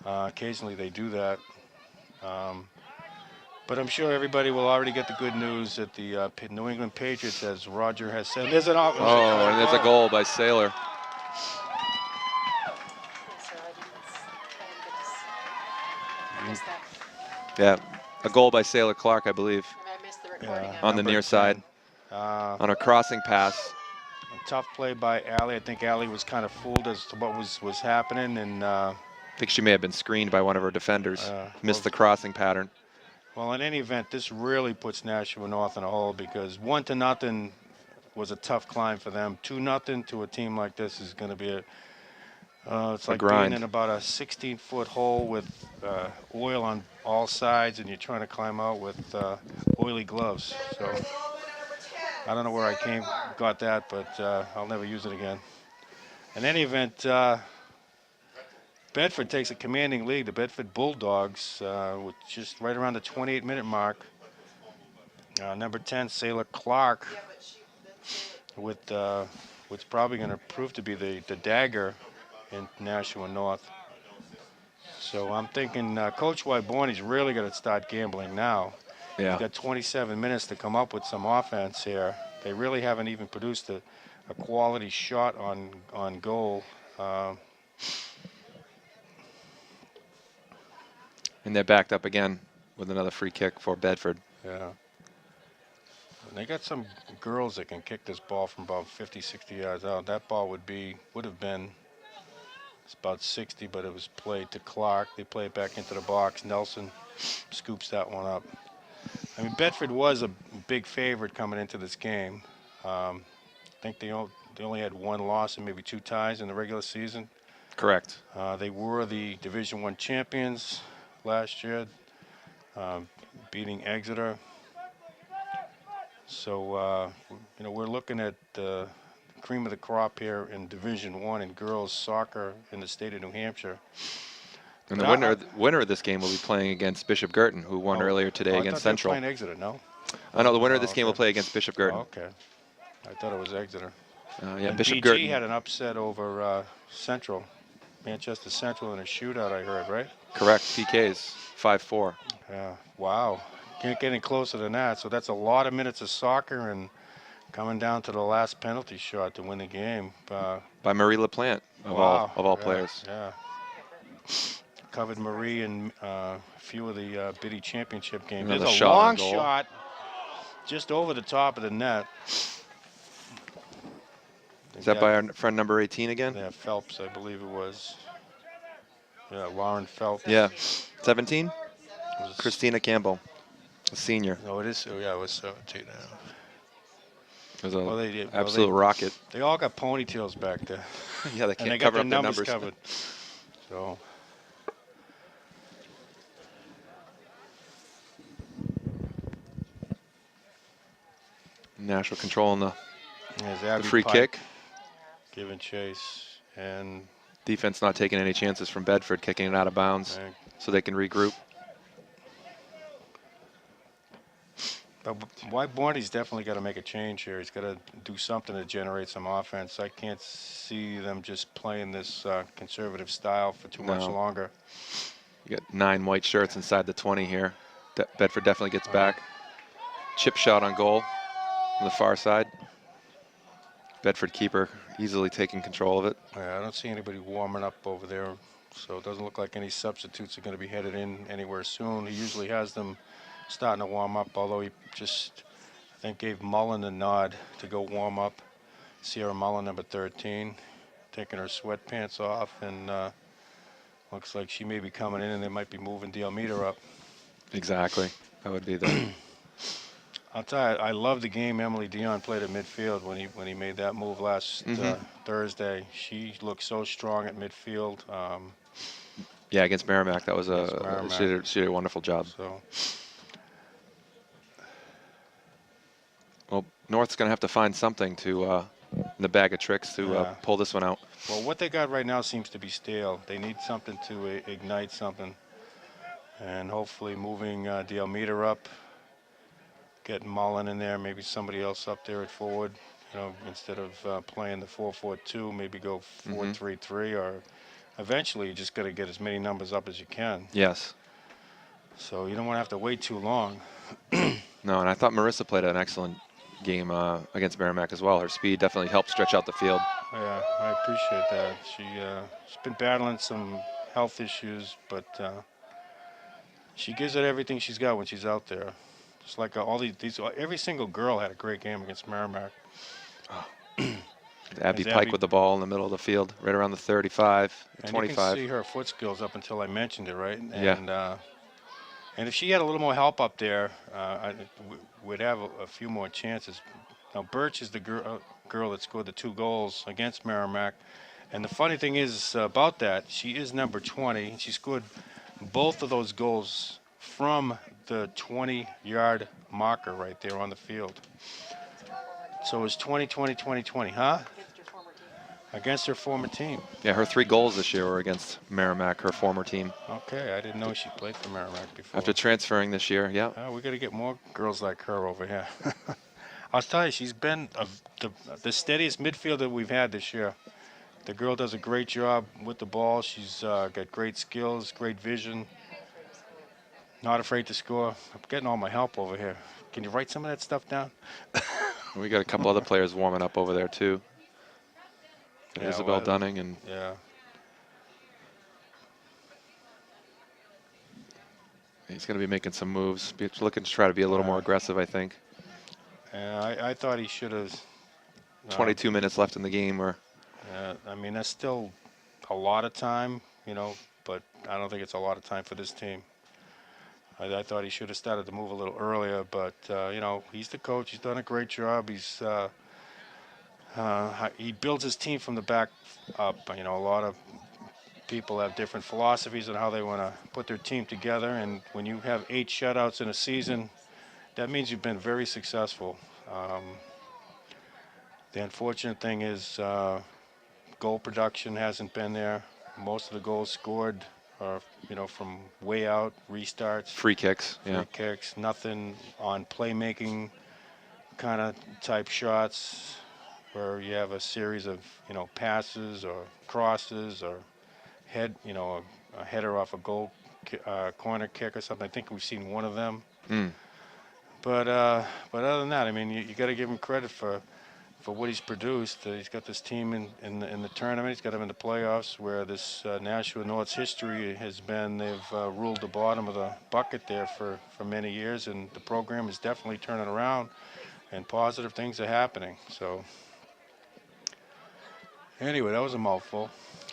Occasionally they do that. But I'm sure everybody will already get the good news that the New England Patriots, as Roger has said, there's an Oh, and there's a goal by Saylor. So I didn't get to that. Yeah, a goal by Saylor Clark, I believe, I missed the recording. on the near side, on a crossing pass. A tough play by Allie. I think Allie was kind of fooled as to what was happening, and I think she may have been screened by one of her defenders. Missed well, the crossing pattern. well, in any event, this really puts Nashua North in a hole because 1-0 was a tough climb for them. 2-0 to a team like this is going to be it's like grind. being in about a 16-foot hole with oil on all sides, and you're trying to climb out with oily gloves. So I don't know where I got that, but I'll never use it again. In any event, Bedford takes a commanding lead. The Bedford Bulldogs, with just right around the 28-minute mark. Number 10, Sailor Clark, with what's probably going to prove to be the dagger in Nashua North. So I'm thinking Coach Wyborne's really going to start gambling now. Yeah. He's got 27 minutes to come up with some offense here. They really haven't even produced a quality shot on goal. And they're backed up again with another free kick for Bedford. Yeah. And they got some girls that can kick this ball from about 50, 60 yards out. That ball would have been, it's about 60, but it was played to Clark. They play it back into the box. Nelson scoops that one up. I mean, Bedford was a big favorite coming into this game. I think they only had one loss and maybe 2 ties in the regular season. Correct. They were the Division I champions last year, beating Exeter. So, we're looking at the cream of the crop here in Division I in girls soccer in the state of New Hampshire. And the winner of this game will be playing against Bishop Girton, who won earlier today against Central. I thought they were playing Exeter, no? I know the winner of this game will okay. play against Bishop Girton. Oh, okay. I thought it was Exeter. Yeah, And Bishop BG Girton. had an upset over Central, Manchester Central in a shootout, I heard, right? Correct. PKs, 5-4. Yeah. Wow. Can't get any closer than that. So that's a lot of minutes of soccer and coming down to the last penalty shot to win the game. By Marie LaPlante, of Wow. all Yeah, players. Yeah. Covered Marie in a few of the Biddy Championship games. Another There's a shot on long goal. shot just over the top of the net. Is that by our friend number 18 again? Yeah, Phelps, I believe it was. Yeah, Lauren Phelps. Yeah. 17? Was- Christina Campbell, a senior. No, it is. Oh, yeah, it was 17. It was an Well, they did. Well, absolute rocket. They all got ponytails back there. Yeah, they And can't they got cover their up their numbers numbers. covered. So. Nashua controlling the There's Abby free Pike kick. giving chase. And Defense not taking any chances from Bedford, kicking it out of bounds so they can regroup. But Wyborne's definitely got to make a change here. He's got to do something to generate some offense. I can't see them just playing this conservative style for too much No. longer. You got 9 white shirts inside the 20 here. Bedford definitely gets back. Chip shot on goal on the far side. Bedford keeper easily taking control of it. Yeah, I don't see anybody warming up over there, so it doesn't look like any substitutes are going to be headed in anywhere soon. He usually has them starting to warm up, although he just, I think, gave Mullen a nod to go warm up. Sierra Mullen, number 13, taking her sweatpants off, and looks like she may be coming in, and they might be moving Diomeder up. Exactly. That would be the. I'll tell you, I love the game Emily Dion played at midfield when he made that move last Thursday. She looked so strong at midfield. Yeah, against Merrimack, that was she did a wonderful job. So, well, North's going to have to find something to in the bag of tricks to pull this one out. well, what they got right now seems to be stale. They need something to ignite something, and hopefully moving Diomeder up, getting Mullen in there, maybe somebody else up there at forward. You know, instead of playing the 4-4-2, maybe go 4-3-3, or eventually you just got to get as many numbers up as you can. Yes. So you don't want to have to wait too long. No, and I thought Marissa played an excellent game against Merrimack as well. Her speed definitely helped stretch out the field. Yeah, I appreciate that. She's been battling some health issues, but she gives it everything she's got when she's out there. Just like every single girl had a great game against Merrimack. Abby Pike with the ball in the middle of the field, right around the 35, and 25. you can see her foot skills up until I mentioned it, right? And, Yeah. And if she had a little more help up there, we'd have a few more chances. Now, Birch is the girl that scored the 2 goals against Merrimack. And the funny thing is about that, she is number 20. She scored both of those goals from the 20-yard marker right there on the field. So it's 20-20-20-20, huh? Against your former team. Against her former team. Yeah, her 3 goals this year were against Merrimack, her former team. Okay, I didn't know she played for Merrimack before. After transferring this year, yeah. We got to get more girls like her over here. I'll tell you, she's been the steadiest midfielder we've had this year. The girl does a great job with the ball. She's got great skills, great vision. Not afraid to score. I'm getting all my help over here. Can you write some of that stuff down? We got a couple other players warming up over there too. Yeah, Isabel Dunning and yeah. he's going to be making some moves. Looking to try to be a little more aggressive, I think. Yeah, I thought he should have. 22 minutes left in the game, or. I mean, that's still a lot of time, you know, but I don't think it's a lot of time for this team. I thought he should have started to move a little earlier, but, you know, he's the coach. He's done a great job. He builds his team from the back up. You know, a lot of people have different philosophies on how they want to put their team together, and when you have 8 shutouts in a season, that means you've been very successful. The unfortunate thing is goal production hasn't been there. Most of the goals scored are, you know, from way out, restarts. Free kicks, yeah. Free kicks, nothing on playmaking kind of type shots where you have a series of, you know, passes or crosses or a header off a goal corner kick or something. I think we've seen one of them. But other than that, I mean, you got to give him credit for what he's produced. He's got this team in the tournament. He's got them in the playoffs, where this Nashua North's history has been they've ruled the bottom of the bucket there for many years, and the program is definitely turning around, and positive things are happening. So anyway, that was a mouthful.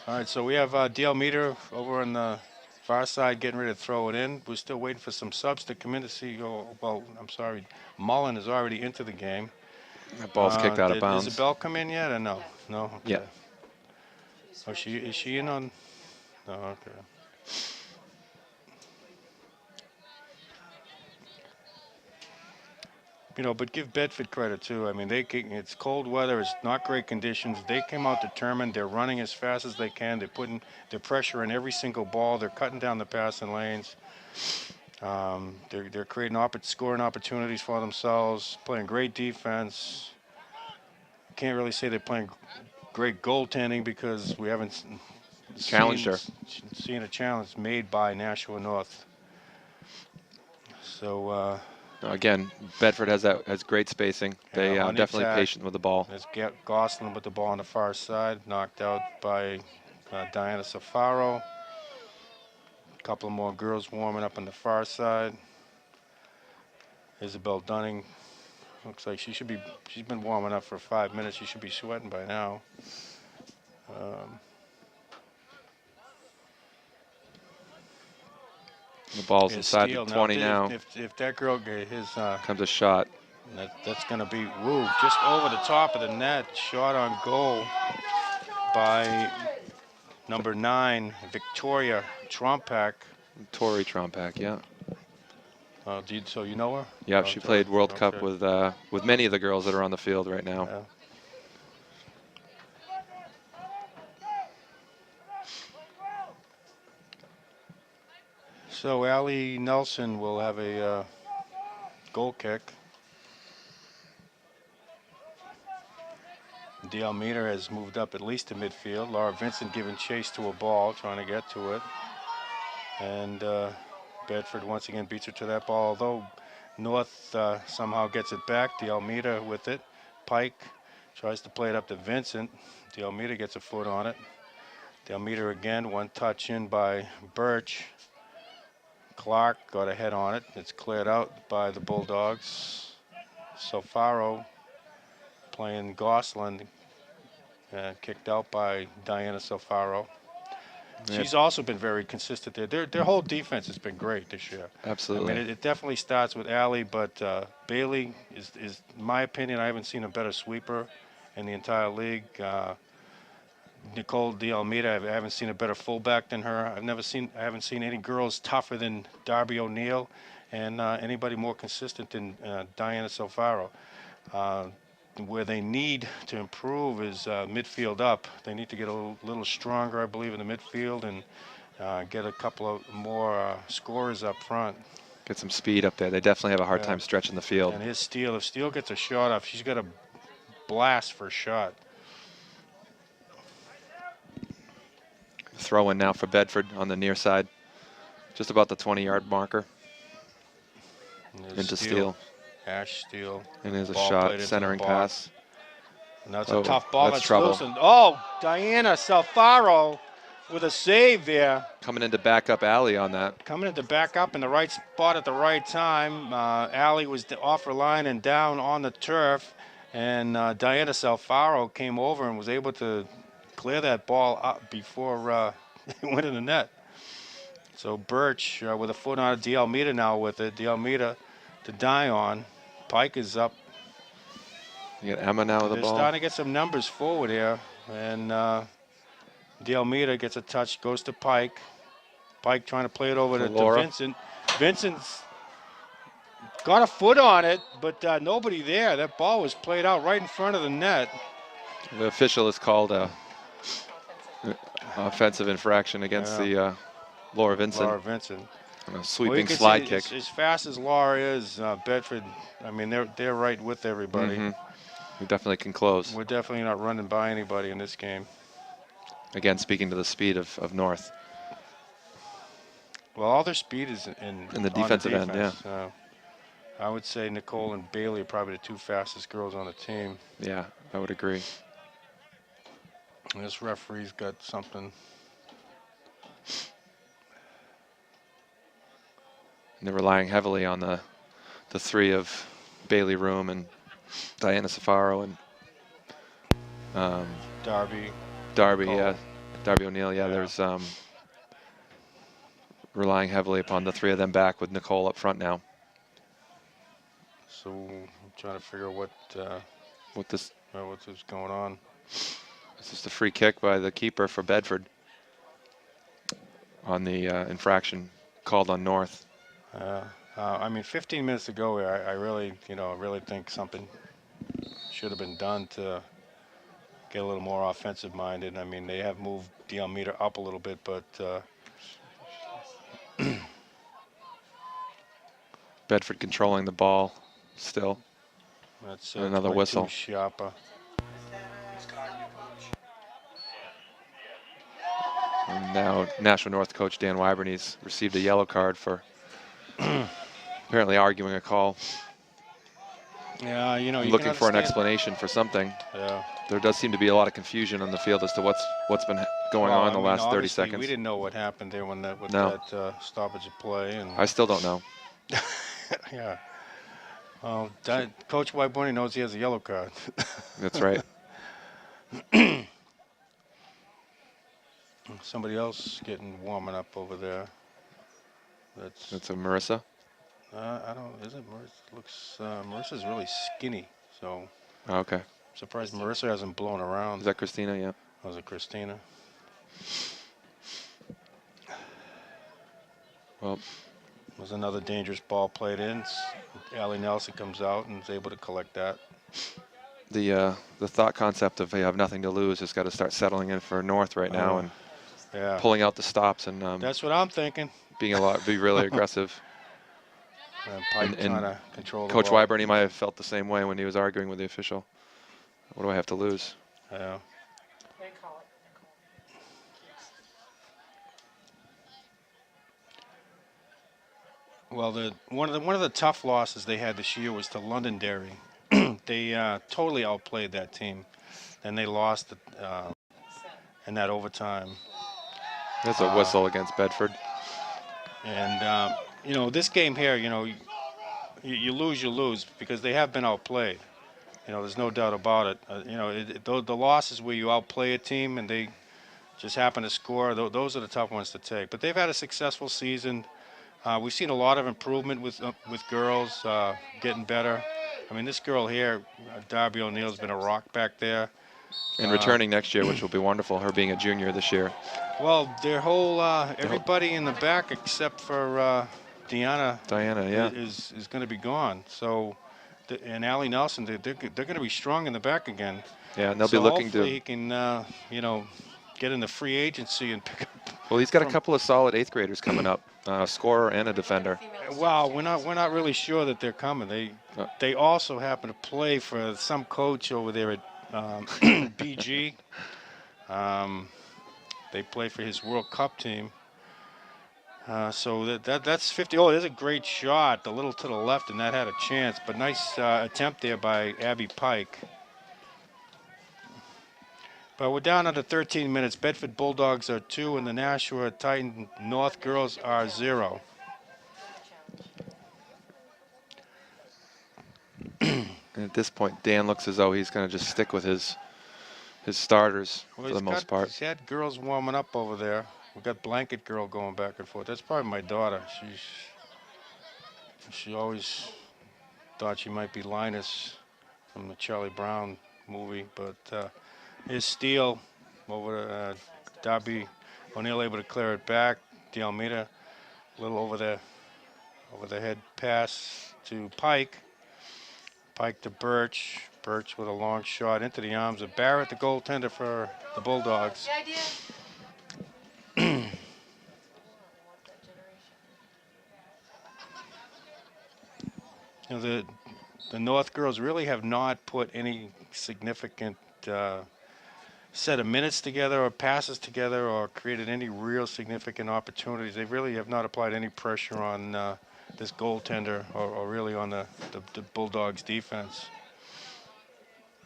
All right, so we have Diomeder over on the far side getting ready to throw it in. We're still waiting for some subs to come in to see. Well, I'm sorry, Mullen is already into the game. That ball's kicked out of bounds. Did Isabel come in yet or no? No? Okay. Yeah. Oh, is she in on? No, okay. You know, but give Bedford credit too. I mean, it's cold weather. It's not great conditions. They came out determined. They're running as fast as they can. They're pressure in every single ball. They're cutting down the passing lanes. They're creating scoring opportunities for themselves. Playing great defense. Can't really say they're playing great goaltending because we haven't Challenged her. Seeing a challenge made by Nashua North. So Again, Bedford has great spacing. They on definitely attack, patient with the ball. there's Gosselin with the ball on the far side, knocked out by Diana Safaro. A couple more girls warming up on the far side. Isabel Dunning looks like she's been warming up for 5 minutes. She should be sweating by now. The ball's It's inside the Steele 20 now. If that girl Comes a shot. that's going to be just over the top of the net. Shot on goal by number 9, Victoria Trompak. Tori Trompak, yeah. So you know her? Yeah, Oh, she Tori, played World Cup okay. with many of the girls that are on the field right now. Yeah. So Allie Nelson will have a goal kick. D'Almeida has moved up at least to midfield. Laura Vincent giving chase to a ball, trying to get to it. And Bedford once again beats her to that ball, although North somehow gets it back. D'Almeida with it. Pike tries to play it up to Vincent. D'Almeida gets a foot on it. D'Almeida again, one touch in by Birch. Clark got a head on it. It's cleared out by the Bulldogs. Sofaro playing Gosselin, kicked out by Diana Sofaro. Yeah. She's also been very consistent there. Their whole defense has been great this year. Absolutely. I mean, it definitely starts with Allie, but Bailey is, in my opinion, I haven't seen a better sweeper in the entire league. Nicole D'Almeida, I haven't seen a better fullback than her. I haven't seen any girls tougher than Darby O'Neill, and anybody more consistent than Diana Sofaro. Where they need to improve is midfield up. They need to get a little stronger, I believe, in the midfield and get a couple of more scorers up front. Get some speed up there. They definitely have a hard time stretching the field. And his Steele, if Steele gets a shot off, she's got a blast for a shot. Throw in now for Bedford on the near side. Just about the 20-yard marker. Into Steele. Ash Steele. And there's a shot, centering pass. And that's a tough ball. That's trouble. Loosened. Oh, Diana Salfaro with a save there. Coming in to back up Allie on that. Coming in to back up in the right spot at the right time. Allie was off her line and down on the turf. And Diana Salfaro came over and was able to clear that ball up before it went in the net. So Birch with a foot on it. D'Almeida now with it. D'Almeida to Dion. Pike is up. You got Emma now with the ball. They're starting to get some numbers forward here. And D'Almeida gets a touch, goes to Pike. Pike trying to play it over to Vincent. Vincent's got a foot on it, but nobody there. That ball was played out right in front of the net. The official has called a offensive infraction against the Laura Vincent. Laura Vincent. A sweeping slide kick. As fast as Laura is, Bedford, I mean, they're right with everybody. We definitely can close. We're definitely not running by anybody in this game. Again, speaking to the speed of North. Well, all their speed is in the defensive end, yeah. I would say Nicole and Bailey are probably the two fastest girls on the team. Yeah, I would agree. And this referee's got something. And they're relying heavily on the three of Bailey Room and Diana Safaro and Darby. Yeah. Darby O'Neill, yeah. There's relying heavily upon the three of them back with Nicole up front now. So I'm trying to figure out what's going on. This is the free kick by the keeper for Bedford on the infraction called on North. I mean, 15 minutes ago, I really think something should have been done to get a little more offensive minded. I mean, they have moved D'Almeida up a little bit, but Bedford controlling the ball still. That's another whistle. Schiappa. now Nashua North coach Dan Wyberne's received a yellow card for apparently arguing a call, Yeah, you know, you looking can for an understand. explanation for something. Yeah. There does seem to be a lot of confusion on the field as to what's been going Well, on I in the mean, last 30 obviously, seconds. we didn't know what happened there when that with No. that stoppage of play, and I still don't know. yeah. Well, Coach Whiteburn knows he has a yellow card. That's right. Somebody else getting warming up over there. That's a Marissa. I don't. Is it Marissa? Looks Marissa's really skinny, so Oh, okay. surprised Marissa hasn't blown around. Is that Christina? Yeah. Was it Christina? Well, Was another dangerous ball played in. Allie Nelson comes out and is able to collect that. the thought concept of, hey, I have nothing to lose has got to start settling in for North right now and Yeah. pulling out the stops and That's what I'm thinking. be really aggressive. Pike And trying to control the Coach ball. Wyburn, he might have felt the same way when he was arguing with the official. What do I have to lose? Yeah. They call it. Well, one of the tough losses they had this year was to Londonderry. They totally outplayed that team, and they lost in that overtime. There's a whistle against Bedford. And you know, this game here, you know, you lose because they have been outplayed. You know, there's no doubt about it. You know, the losses where you outplay a team and they just happen to score, those are the tough ones to take. But they've had a successful season. We've seen a lot of improvement with girls getting better. I mean, this girl here, Darby O'Neill's been a rock back there. And returning next year, which will be wonderful, her being a junior this year. Well, their whole everybody in the back except for Diana, yeah. is going to be gone. So, and Allie Nelson, they're going to be strong in the back again. Yeah, and they'll so be looking hopefully to. he can, you know, get into free agency and pick up. Well, he's got a couple of solid 8th graders coming up, a scorer and a defender. Well, we're not really sure that they're coming. They also happen to play for some coach over there at BG. They play for his World Cup team. So that's 50. Oh, there's a great shot, a little to the left, and that had a chance. But nice attempt there by Abby Pike. But we're down under 13 minutes. Bedford Bulldogs are 2, and the Nashua Titan North girls are 0. And at this point, Dan looks as though he's going to just stick with his starters for the most part. He's had girls warming up over there. We've got Blanket Girl going back and forth. That's probably my daughter. She always thought she might be Linus from the Charlie Brown movie. But here's Steele over Darby O'Neill able to clear it back. D'Almeida a little over the head pass to Pike. Pike to Birch. Birch with a long shot into the arms of Barrett, the goaltender for the Bulldogs. You know, the North girls really have not put any significant set of minutes together or passes together or created any real significant opportunities. They really have not applied any pressure on this goaltender or really on the Bulldogs defense.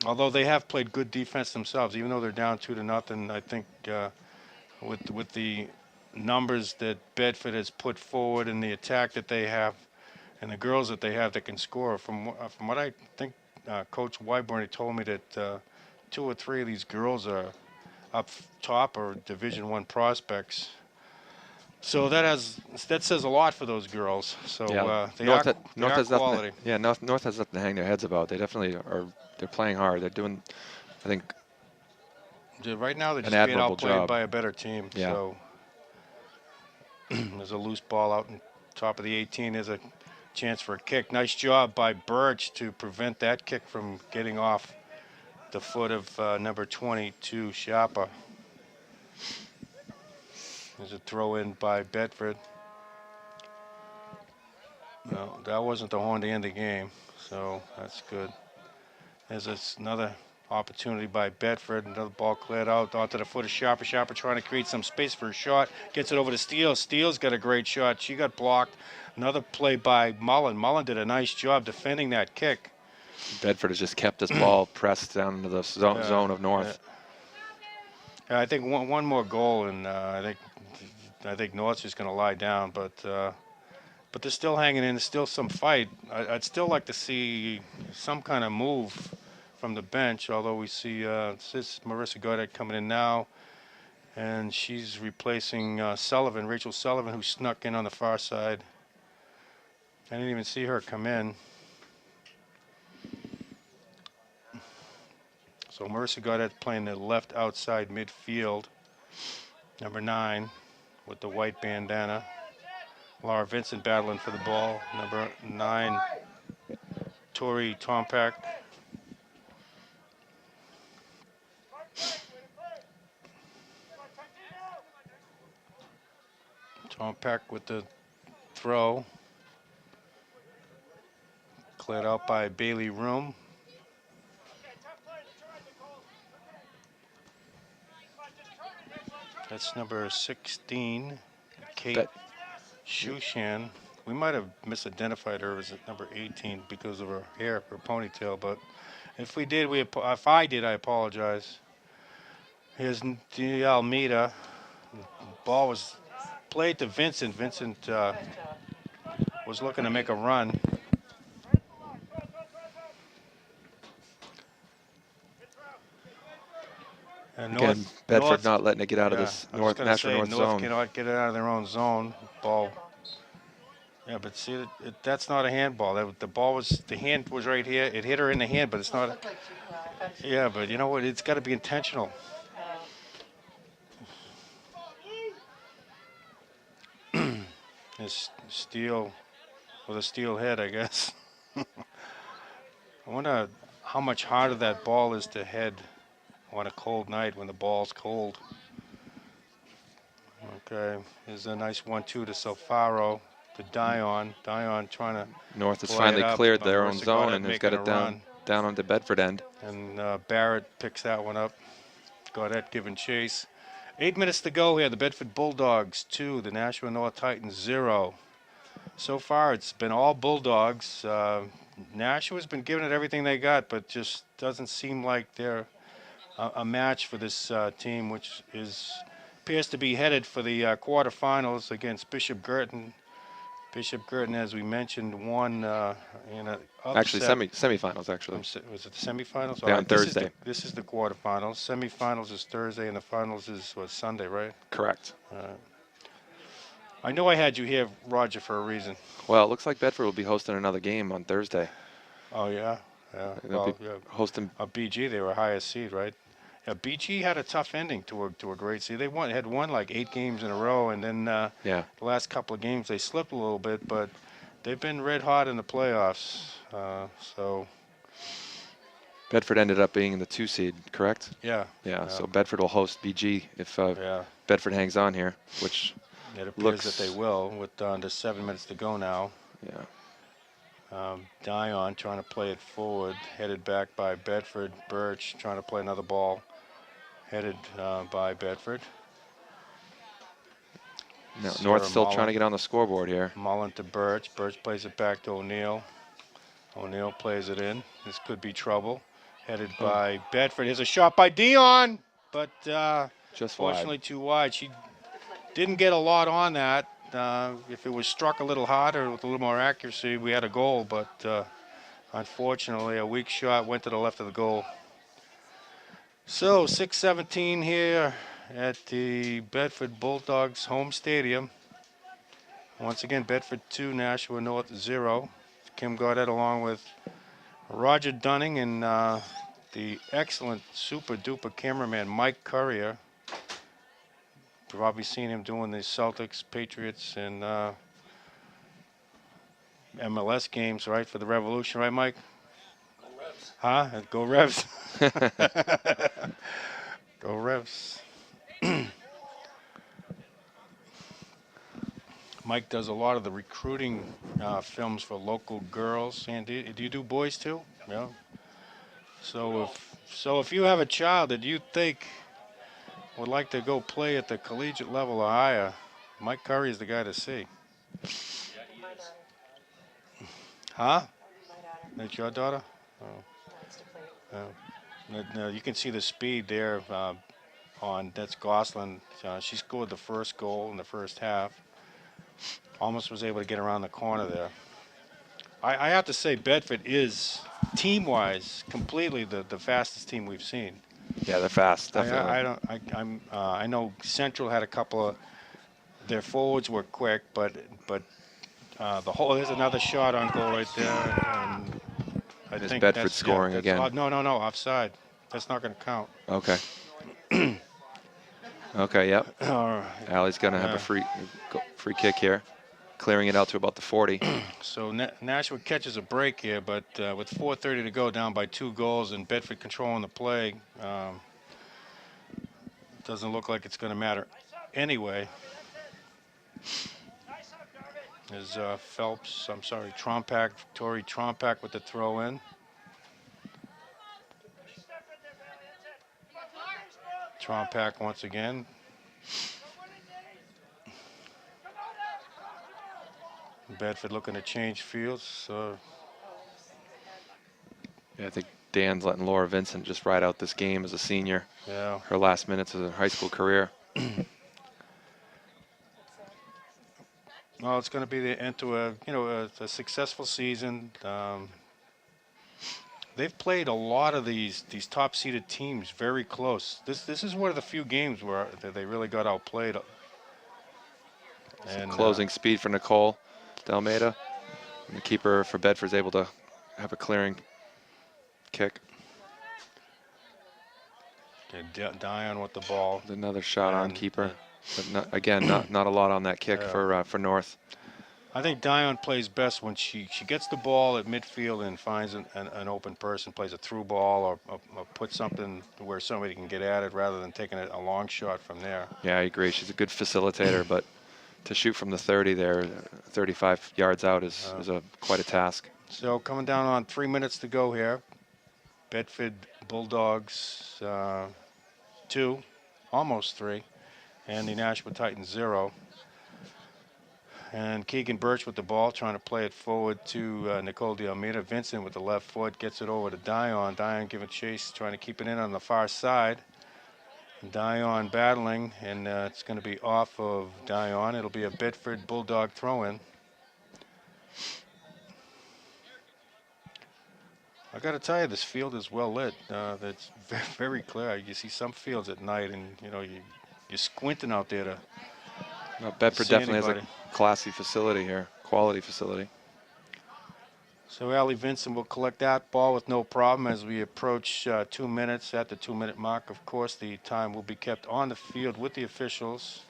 Although they have played good defense themselves, even though they're down 2-0, I think with the numbers that Bedford has put forward and the attack that they have and the girls that they have that can score, from what I think Coach Wyburn told me that 2 or 3 of these girls are up top or Division I prospects. So that says a lot for those girls. So Yeah. they North are has quality. North has nothing to hang their heads about. They definitely are. They're playing hard. They're doing, I think, Right now they're an just being admirable outplayed job by a better team. Yeah. So there's a loose ball out on top of the 18. There's a chance for a kick. Nice job by Birch to prevent that kick from getting off the foot of number 22, Sharpa. There's a throw in by Bedford. No, that wasn't the horn to end the game, so that's good. There's another opportunity by Bedford. Another ball cleared out onto the foot of Sharper. Sharper trying to create some space for a shot. Gets it over to Steele. Steele's got a great shot. She got blocked. Another play by Mullen. Mullen did a nice job defending that kick. Bedford has just kept this ball pressed down into the zone of North. I think one more goal, and I think North's just going to lie down, but they're still hanging in. There's still some fight. I'd still like to see some kind of move from the bench, although we see this Marissa Goddard coming in now, and she's replacing Sullivan, Rachel Sullivan, who snuck in on the far side. I didn't even see her come in. So Marissa Goddard playing the left outside midfield, number 9, with the white bandana. Laura Vincent battling for the ball, number 9, Tori Tompak. Tompak with the throw. Cleared out by Bailey Room. That's number 16, Kate Shushan. We might have misidentified her as number 18 because of her hair, her ponytail, but if we did, if I did, I apologize. Here's the Almeida. The ball was played to Vincent. Vincent was looking to make a run. And Again, Bedford not letting it get out of this Nashua North zone. North cannot get it out of their own zone. Ball. Yeah, but see, that's not a handball. The ball was, the hand was right here. It hit her in the hand, but it's not. Yeah, but you know what? It's got to be intentional. It's steel with a steel head, I guess. I wonder how much harder that ball is to head on a cold night when the ball's cold. Okay, there's a nice 1-2 to Sofaro, to Dion. Dion trying to. North has finally cleared their own zone and has got it down on the Bedford end. And Barrett picks that one up. Gaudette giving chase. 8 minutes to go here. The Bedford Bulldogs 2, the Nashua North Titans 0. So far, it's been all Bulldogs. Nashua's been giving it everything they got, but just doesn't seem like they're a match for this team, which appears to be headed for the quarterfinals against Bishop Girton. Bishop Girton, as we mentioned, won in a upset. Actually, semifinals. Actually, was it the semifinals? Yeah, on Thursday. This is the quarterfinals. Semifinals is Thursday, and the finals is Sunday, right? Correct. I know I had you here, Roger, for a reason. Well, it looks like Bedford will be hosting another game on Thursday. Oh yeah, yeah. They'll be hosting BG. They were highest seed, right? Yeah, BG had a tough ending to a great seed. They had won like 8 games in a row, and then the last couple of games they slipped a little bit, but they've been red hot in the playoffs. So Bedford ended up being in the 2 seed, correct? Yeah. So Bedford will host BG if Bedford hangs on here, which it appears that they will. With under 7 minutes to go now. Yeah. Dion trying to play it forward, headed back by Bedford. Birch trying to play another ball, headed by Bedford. No, North still trying to get on the scoreboard here. Mullen to Birch. Birch plays it back to O'Neill. O'Neill plays it in. This could be trouble. Headed by Bedford. Here's a shot by Dion, but just fortunately too wide. She didn't get a lot on that. If it was struck a little harder with a little more accuracy, we had a goal, but unfortunately a weak shot went to the left of the goal. So 6:17 here at the Bedford Bulldogs home stadium. Once again, Bedford 2, Nashua North 0. Kim Gaudette along with Roger Dunning and the excellent super duper cameraman Mike Currier. You've probably seen him doing the Celtics, Patriots, and MLS games, right, for the Revolution, right, Mike? Go Revs. Huh? Go Revs. Go Revs. Mike does a lot of the recruiting films for local girls. And do you do boys too? Yeah. So if So if you have a child that you think would like to go play at the collegiate level or higher, Mike Curry is the guy to see. My daughter, Huh? my daughter That's your daughter? Oh. wants to play. No, you can see the speed there that's Gosselin. She scored the first goal in the first half. Almost was able to get around the corner there. I have to say Bedford is, team-wise, completely the fastest team we've seen. Yeah, they're fast, definitely. I know Central had a couple of their forwards were quick, but there's another shot on goal right there, and I Is think Bedford that's scoring that's, again? no, offside. That's not going to count. Okay. Okay, yep. Uh, Allie's going to have a free kick here, clearing it out to about the 40. So Nashua catches a break here, but with 4:30 to go, down by 2 goals, and Bedford controlling the play, doesn't look like it's going to matter anyway. There's Tori Trompak with the throw in. Trompak once again. Bedford looking to change fields. Yeah, I think Dan's letting Laura Vincent just ride out this game as a senior. Yeah. Her last minutes of her high school career. Well, it's going to be into a successful season. They've played a lot of these top-seeded teams very close. This is one of the few games where they really got outplayed. And closing speed for Nicole Dalmeida. And the keeper for Bedford is able to have a clearing kick. Dion with the ball. Another shot on keeper. But not a lot on that kick for North. I think Dion plays best when she gets the ball at midfield and finds an open person, plays a through ball or puts something where somebody can get at it rather than taking a long shot from there. Yeah, I agree. She's a good facilitator, but to shoot from the 30 there, 35 yards out is quite a task. So coming down on 3 minutes to go here. Bedford Bulldogs 2, almost 3, and the Nashua Titans 0. And Keegan Birch with the ball, trying to play it forward to Nicole D'Almeida. Vincent with the left foot gets it over to Dion. Dion giving chase, trying to keep it in on the far side. Dion battling, and it's going to be off of Dion. It'll be a Bedford Bulldog throw-in. I got to tell you, this field is well lit. That's very clear. You see some fields at night, and you're squinting out there to. Bedford definitely has a classy facility here, quality facility. So Allie Vincent will collect that ball with no problem as we approach 2 minutes. At the 2-minute mark, of course, the time will be kept on the field with the officials.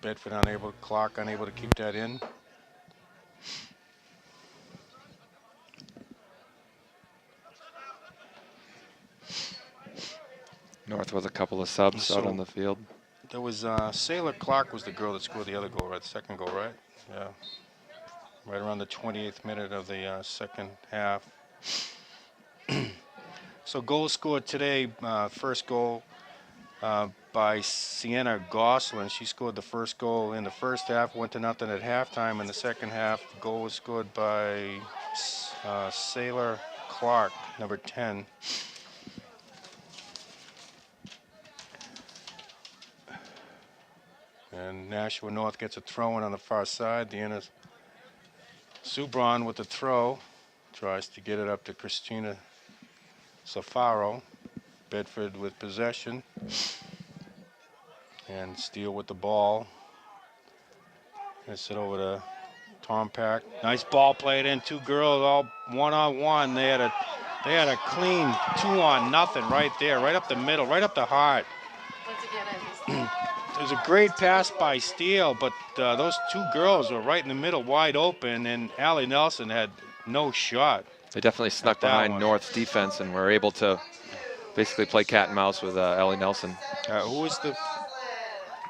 Bedford Clark unable to keep that in. North with a couple of subs out on the field. There was Sailor Clark was the girl that scored the other goal, right? The second goal, right? Yeah. Right around the 28th minute of the second half. So goals scored today. First goal by Sienna Gosselin. She scored the first goal in the first half, went to nothing at halftime. In the second half, the goal was scored by Sailor Clark, number 10. And Nashua North gets a throw in on the far side. Deanna Subron with the throw. Tries to get it up to Christina Safaro. Bedford with possession. And Steele with the ball. Gets it over to Trompak. Nice ball played in. 2 girls all one-on-one. They had a clean 2-on-0 right there, right up the middle, right up the heart. Once again, I missed It was a great pass by Steele, but those 2 girls were right in the middle, wide open, and Allie Nelson had no shot. They definitely snuck behind North's defense and were able to basically play cat and mouse with Allie Nelson. Who was the?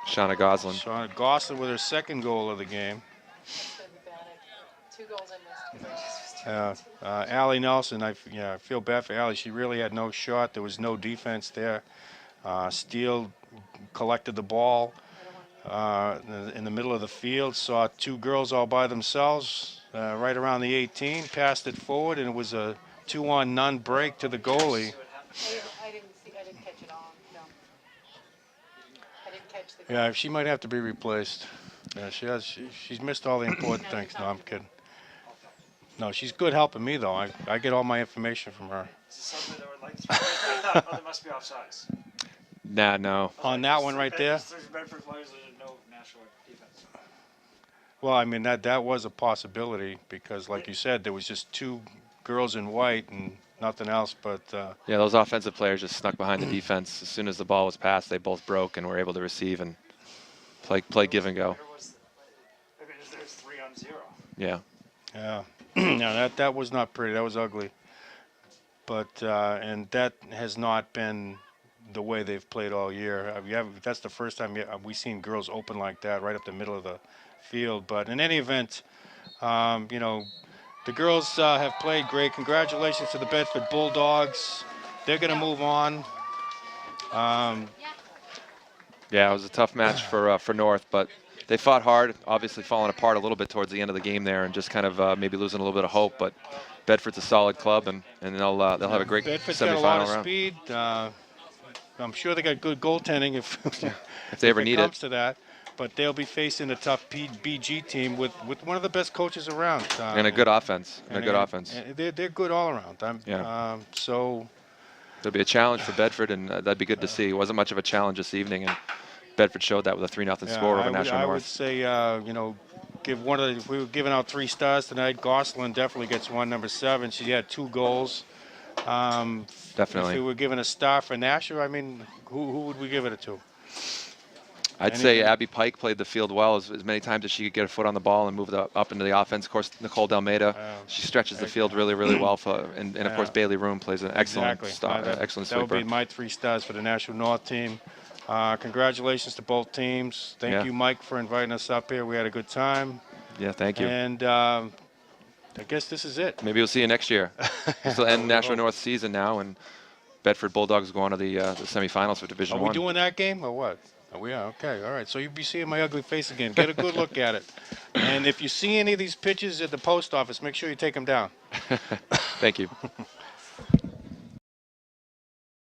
Shauna Goslin. Shauna Goslin with her second goal of the game. 2 goals I missed because I just was Allie Nelson, I feel bad for Allie. She really had no shot. There was no defense there. Steele collected the ball in the middle of the field, saw two girls all by themselves right around the 18, passed it forward, and it was a 2-on-none break to the goalie. I didn't catch it all, no. I didn't catch the. Yeah, she might have to be replaced. Yeah, she's missed all the important things. No, I'm kidding. No, she's good helping me, though. I get all my information from her. Somebody that would like to. Oh, they must be offsides. Nah, no. On that one right there? There's Bedford players that didn't know Nashua defense. Well, I mean, that was a possibility because, like you said, there was just two girls in white and nothing else but... Yeah, those offensive players just snuck behind the defense. As soon as the ball was passed, they both broke and were able to receive and play give and go. Maybe there's 3-on-0. Yeah. Yeah. No, that was not pretty. That was ugly. But, and that has not been the way they've played all year. That's the first time we've seen girls open like that right up the middle of the field. But in any event, you know, the girls have played great. Congratulations to the Bedford Bulldogs. They're going to move on. Yeah, it was a tough match for North, but they fought hard. Obviously, falling apart a little bit towards the end of the game there, and just kind of maybe losing a little bit of hope. But Bedford's a solid club, and they'll have a great Bedford's semifinal got a lot of round. speed. I'm sure they got good goaltending if they ever if need it comes it. to that. But they'll be facing a tough BG team with one of the best coaches around. And a good offense. And They're good all around. So it'll be a challenge for Bedford, and that'd be good to see. It wasn't much of a challenge this evening, and Bedford showed that with a 3-0 score over Nashua I North. would say, you know, if we were giving out 3 stars tonight, Gosselin definitely gets one, number 7. She had 2 goals. Definitely. If we were giving a star for Nashua, I mean, who would we give it to? I'd say Abby Pike played the field well as many times as she could get her foot on the ball and move up into the offense. Of course, Nicole Dalmeida, she stretches the field really, really well. And of course, Bailey Room plays an excellent excellent That would sweeper. be my 3 stars for the Nashua North team. Congratulations to both teams. Thank you, Mike, for inviting us up here. We had a good time. Yeah, thank you. And I guess this is it. Maybe we'll see you next year. This will end Nashua North season now, and Bedford Bulldogs go on to the semifinals for Division 1. Are we doing that game or what? We are. Okay, all right. So you'll be seeing my ugly face again. Get a good look at it. And if you see any of these pictures at the post office, make sure you take them down. Thank you.